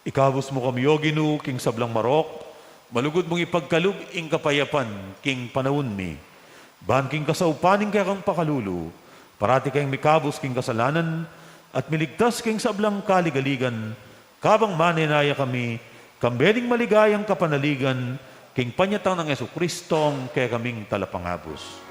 Ikabos mo kami, O Ginoo, king sablang marok, malugod mong ipagkalub ing kapayapan, king panahon mi. Ban king kasaupaning kaya kang pakalulu, parati kayong mikabos king kasalanan, at miligtas king sablang kaligaligan, kabang maninaya kami, kambeling maligayang kapanaligan, king panyatang ng Jesucristong kaya kaming talapangabos.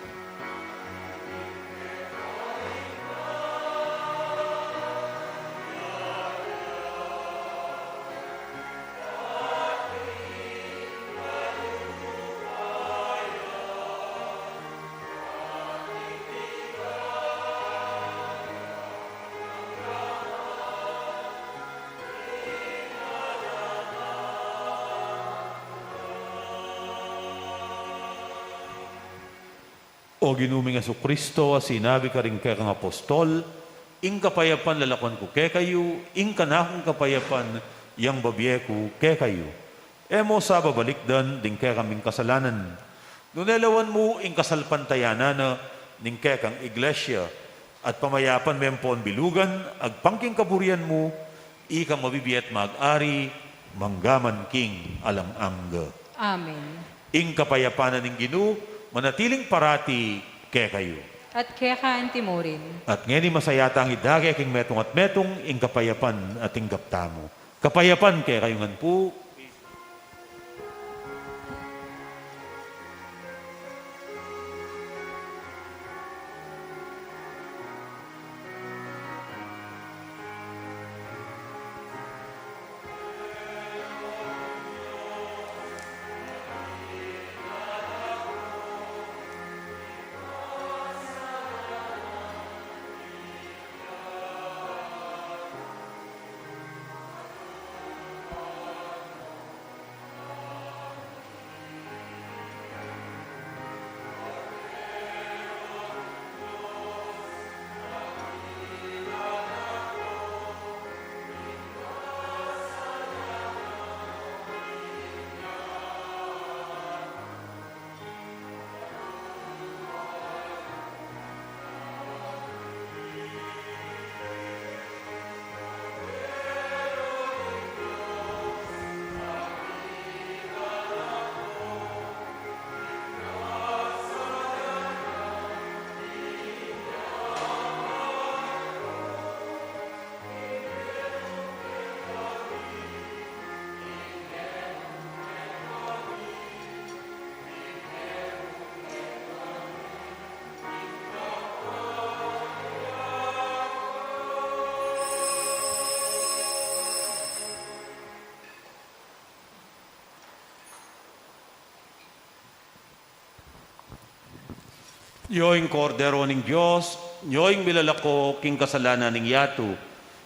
O ginuming Jesucristo, sinabi ka rin kay kang apostol, ing kapayapan lalakon ko kay kayo, ing kanakong kapayapan, yang babye ko kay kayo. Emo sa babalikdan, ding kay kaming kasalanan. Nunelawan mo, ing kasalpantayanan, ning kay kang iglesia, at pamayapan mempon bilugan, agpangking kaburian mo, ikang mabibiyat mag-ari, manggaman king alang-angga. Amen. Ing kapayapanan ng Ginoo, manatiling parati kay kayo. At kaya kaanti mo rin. At ngayon masayata ang idagay king metong at metong ing kapayapan at ing gaptamo. Kapayapan kay kayungan po. Yoing kordero ning Diyos, yoing milalako king kasalanan ning yatu.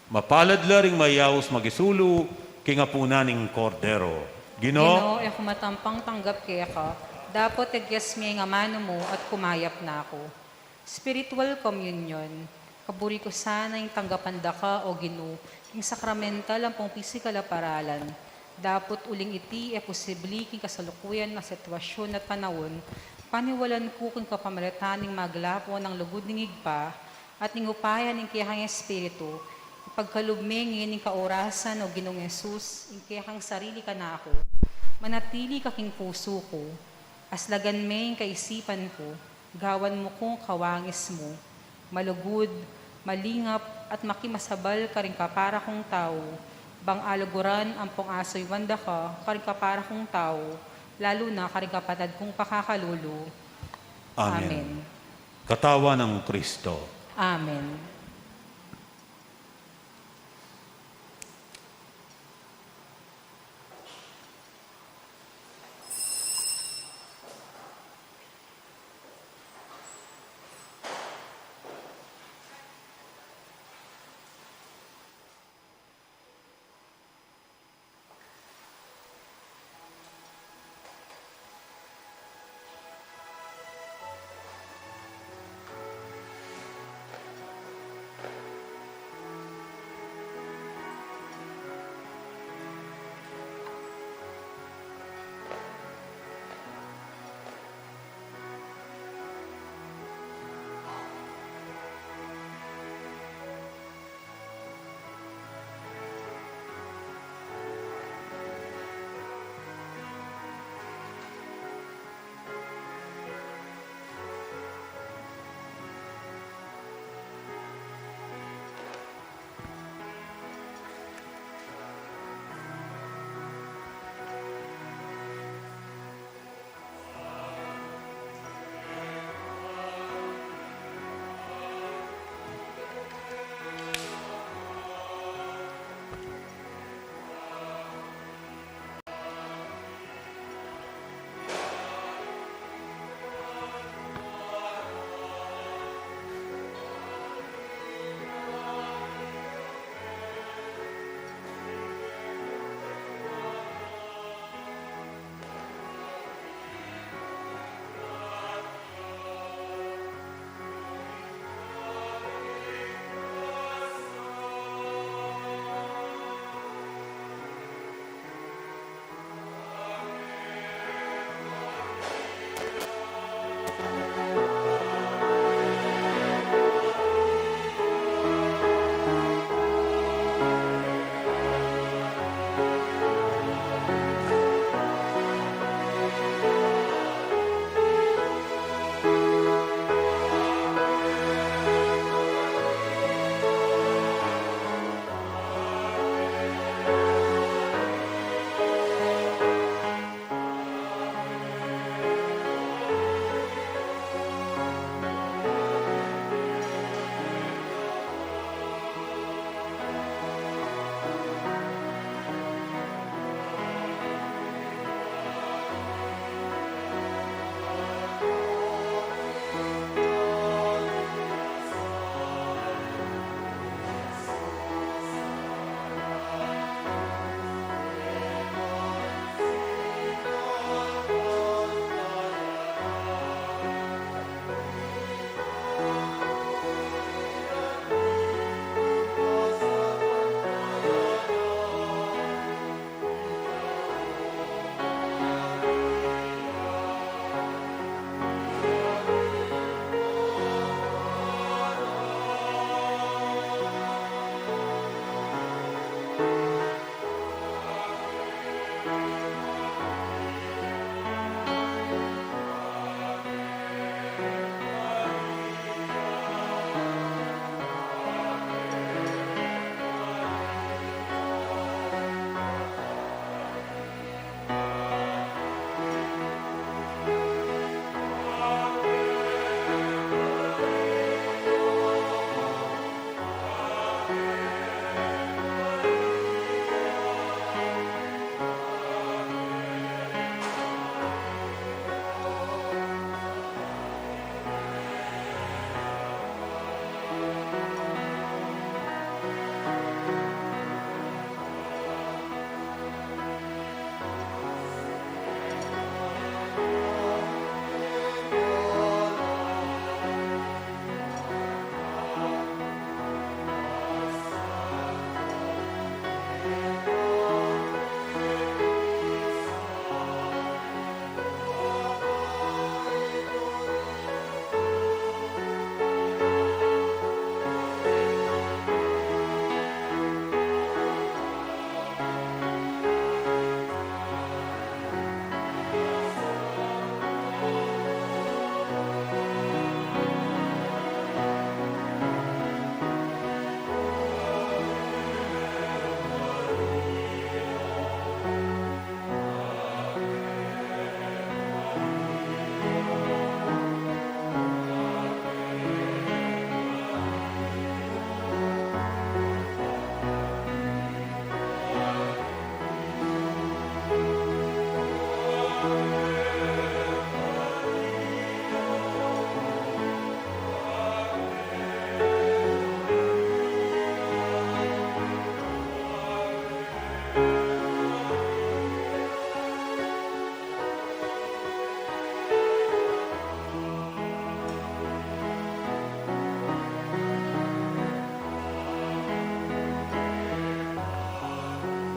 Mapalad laring mayaos magisulu, king apuna ning kordero. Gino, Ginoo, ako matampang tanggap kaya ka, dapat agyas mi nga mano mo at kumayap na ako. Spiritual communion, kaburi ko sana yung tanggapan da ka o Ginoo, yung sakramental ang pong pisikal na paralan. Dapat uling iti e posibli king kasalukuyan na sitwasyon at panahon, paniwalan ko kung kapamalatan ng maglapo ng lugod ng igpa at ng upayan ng kiyahang espiritu, pagkalugmengin ng kaorasan o Ginoong Yesus, ng kiyahang sarili ka na ako. Manatili kaking puso ko, aslagan me yung kaisipan ko, gawan mo kong kawangis mo, malugod, malingap at makimasabal ka rin kapara kong tao, bang aluguran ang pong asoy wanda ka, karing kapara kong tao, lalo na karing kapatad kong pakakalulu. Amen. Katawan ng Kristo. Amen.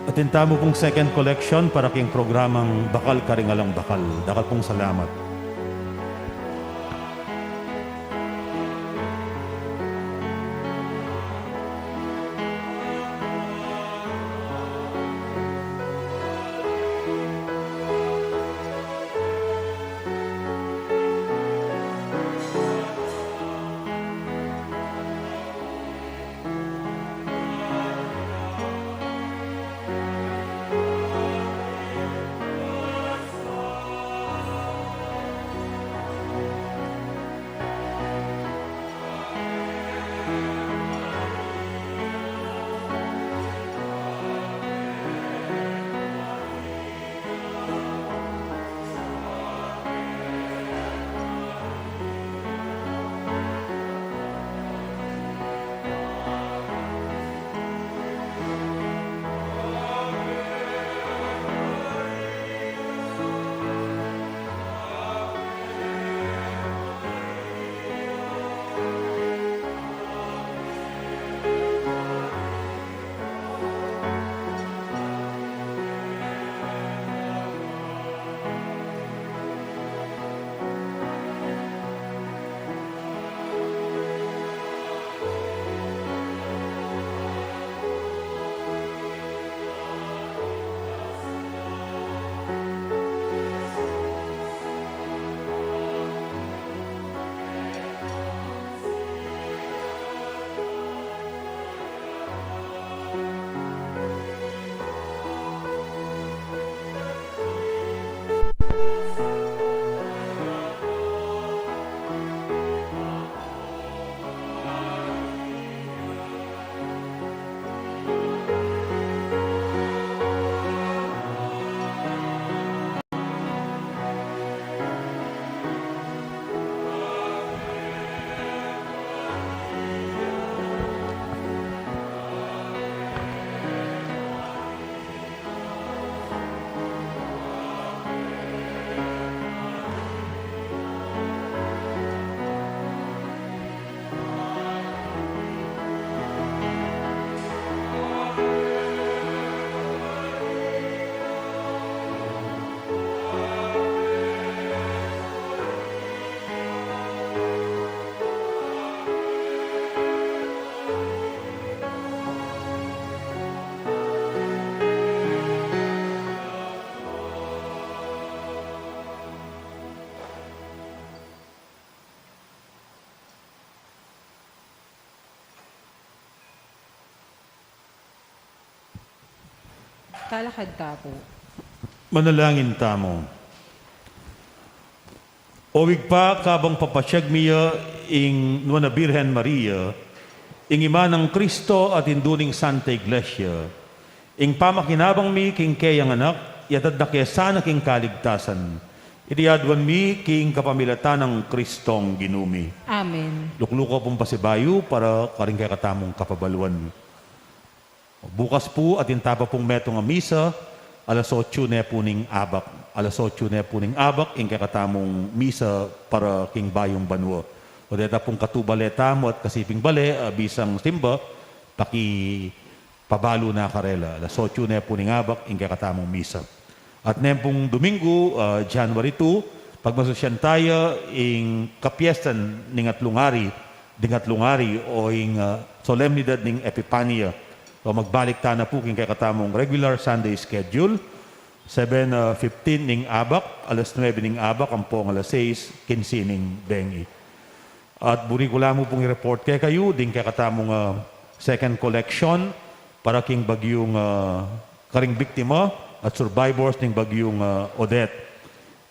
At mo pong second collection para king programang Bakal Karingalang Bakal. Dakal pong salamat. Talakad ta po. Manalangin tamo. Owig pa kabang papasyag miya ing Nuana Birhen Maria, ing ima ng Kristo at induning Santa Iglesia, ing pamakinabang mi king kayang anak, yatad na kaya king kaligtasan, itiadwan mi king kapamilatan ng Kristong ginumi. Amen. Lukluko pong pasibayo para karing kaya katamong kapabaluan. Bukas po at intapa pong metong misa, alas 8 na po ning abak. Alas 8 na po ning abak, ing kakatamong misa para king bayong banwa. O deta pong katubaleta mo at kasiping bale, bisang simba, paki pabalo na karela. Alas 8 na po ning abak, ing kakatamong misa. At nempong Domingo, January 2, pagmasosyan tayo, ing kapiestan ning atlungari, o ing solemnidad ning Epipania. So magbalik ta na po king kay katamong regular Sunday schedule. 7:15 ning abak, alas 9 ning abak, ampong alas 6, 15 ning bengi. At buri ko lang mo pong i-report kay kayo, din kay katamong second collection para king bagyong karing biktima at survivors ning bagyong Odette.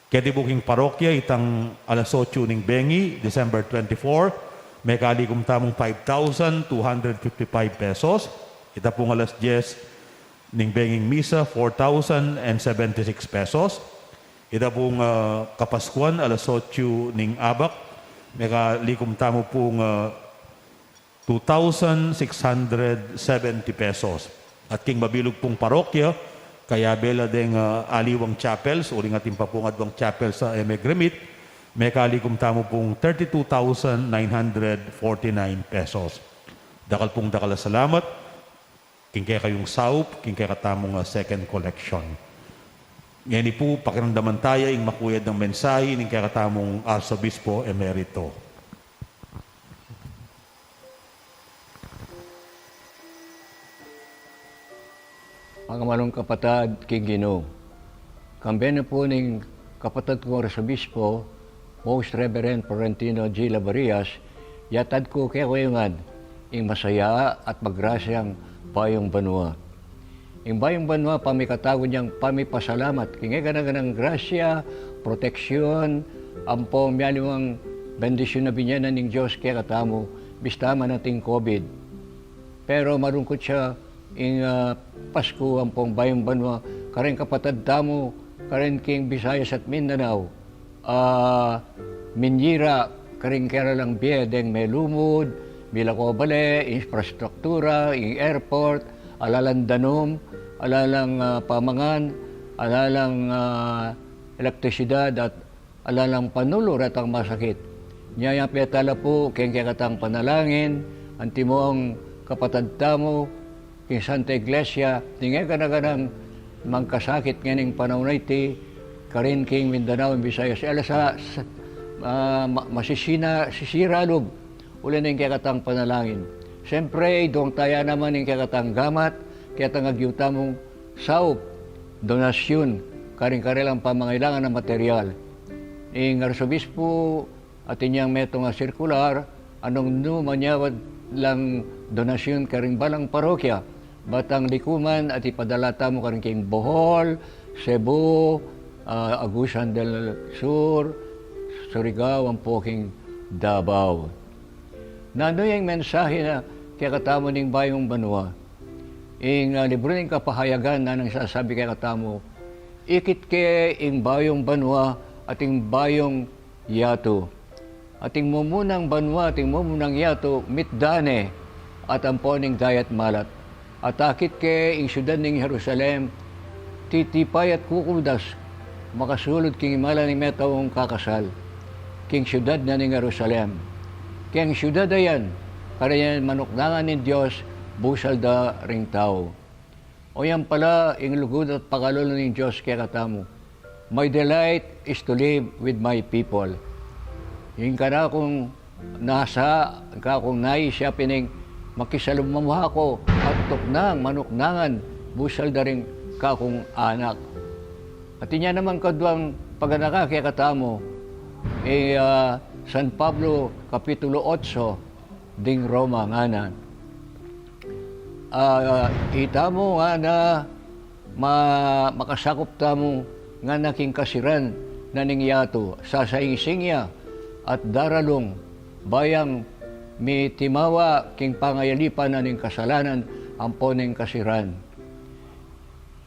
Kaya di buking parokya, itang alas 8 ning bengi, December 24, may kalikom tamong 5,255 pesos. Ita pong alas 10 ning benging misa, 4,076 pesos. Ita pong kapaskuan, alas 8 ning abak, may kalikom tamo pong 2,670 pesos. At king mabilog pong parokya, kaya bela deng aliwang chapels, uring ating papungadwang chapel sa Emegramit, may kalikom tamo pong 32,949 pesos. Dakal pong dakala salamat. king kaya kayong saup, king kaya katamong second collection. Ngayon po, pakiramdaman tayo, ing makuyad ng mensahe, ning kaya katamong Arsobispo Emerito. Pangamalong kapatad, King Ginoo. Kambiyan na po ng kapatid ko Arsobispo, Most Reverend Florentino G. Labarias, yatad ko kaya kayungan, ing masaya at magrasyang Bayong Banwa. Ing Bayong Banwa, pamikatago niyang pamipasalamat, kingay ganang grasya, proteksyon, ampo miyaliwang bendisyon na binyanan ng Diyos kaya katamo, bistama nating COVID. Pero marungkot siya, ing Pasko ang pong Bayong Banwa, karen kapatad damo, karen king Visayas at Mindanao, Minyira, karen kera lang biyedeng may lumod, bilako bale, infrastruktura, ing airport, alalang danom, alalang pamangan, alalang elektrisidad at alalang panulor at ang masakit. Nyaya petala po, keng katang panalangin, antimong kapatad tamo, king Santa Iglesia, tingay kanaganang magkasakit nganing panahon na iti, karin king Mindanao, Visayas, masisiralog, uli na yung kakatang panalangin. Siyempre, doon tayo naman yung kakatang gamat, kaya tangagyuta mong saup, donasyon, karing-karilang pamangailangan ng material. Ing Arsobispo at inyang metong sirkular, anong numanyawad lang donasyon karing balang parokya, batang likuman at ipadalata mo karing king Bohol, Cebu, Agusan del Sur, Surigao, ang poking Davao. Nano yung mensahe na kaya katamo ng Bayong Banwa, ing libro ng kapahayagan na nang sasabi kaya katamo, ikit ke ing Bayong Banwa at ing Bayong Yato. Ating mumunang Banwa, ating mumunang Yato, mitdane at ang poning dayat malat. At akit ke ing syudad ng Jerusalem, titipay at kukudas, makasulod king imala ni metawong kakasal, king syudad na ng Jerusalem. King syudad ayan, karayan manukdangan ng Diyos, busal da ring tao. O yan pala, ing lugod at pakalolo ng Diyos kaya katamo, my delight is to live with my people. Yung ka kung nasa, kung naisya pining makisalumamha ko at tuknang, manuknangan, busal da ring kakong anak. At inya naman kadwang paganaka kaya katamo, San Pablo, Kapitulo 8, ding Roma nga na. Itamo nga na makasakop tamo nga naking kasiran na ningyato sa saisingya at daralong bayang may timawa king pangayalipan na ning kasalanan ang poning kasiran.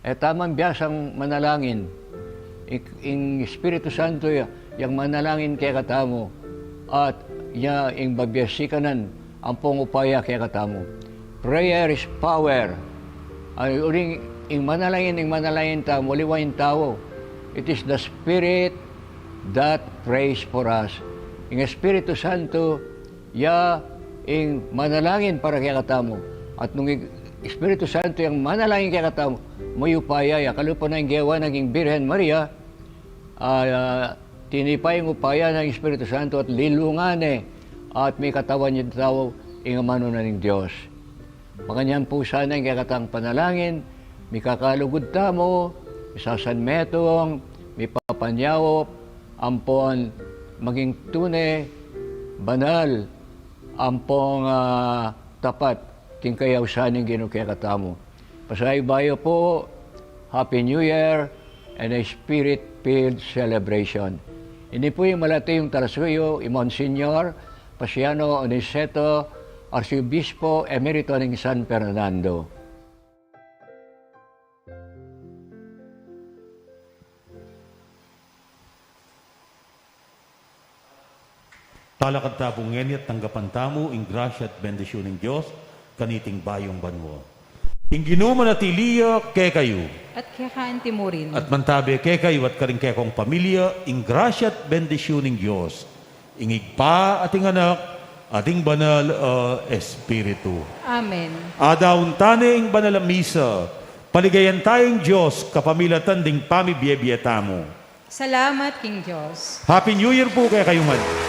Tamang biyasang manalangin, ing Espiritu Santo yung manalangin kaya katamo at ing babyasikanan ang pong upaya kaya katamo. Prayer is power. Uling ing manalangin tamo, liwain tao. It is the Spirit that prays for us. Ing Espiritu Santo, ing manalangin para kaya katamo. At nung Espiritu Santo yung manalangin kaya katamo, may upaya, kalupa na yung gawa naging Birhen Maria, tinipay yung upaya ng Espiritu Santo at lilungan at may katawan niya tao ing amano na ng Diyos. Makanyan po sana yung kakatang panalangin, may kakalugod tamo, isasan metong, may papanyawop, ampon, maging tune, banal, ampong tapat, king kayaw saning ginukakatamo. Pasay bayo po, Happy New Year, and a Spirit-filled celebration. Ini po yung malati yung tarasuyo, Monsignor Pasiano Oniceto, Arsobispo Emerito ng San Fernando. Talakad tapong ngayon at tanggapan tamo, ing grasya at bendisyon ng Diyos, kaniting Bayong Banwa. Ing ginuman at iliya, kay kayo. At kaya kaanti mo rin. At mantabi kay kayo at karing kay kong pamilya, ing grasya at bendisyon ng Diyos. Ing igpa at ing anak, ating banal Espiritu. Amen. Adaun taning banal a misa, paligayan tayong Diyos, kapamilatan ding pamibiyebiyeta mo. Salamat, King Diyos. Happy New Year po kaya kayo man.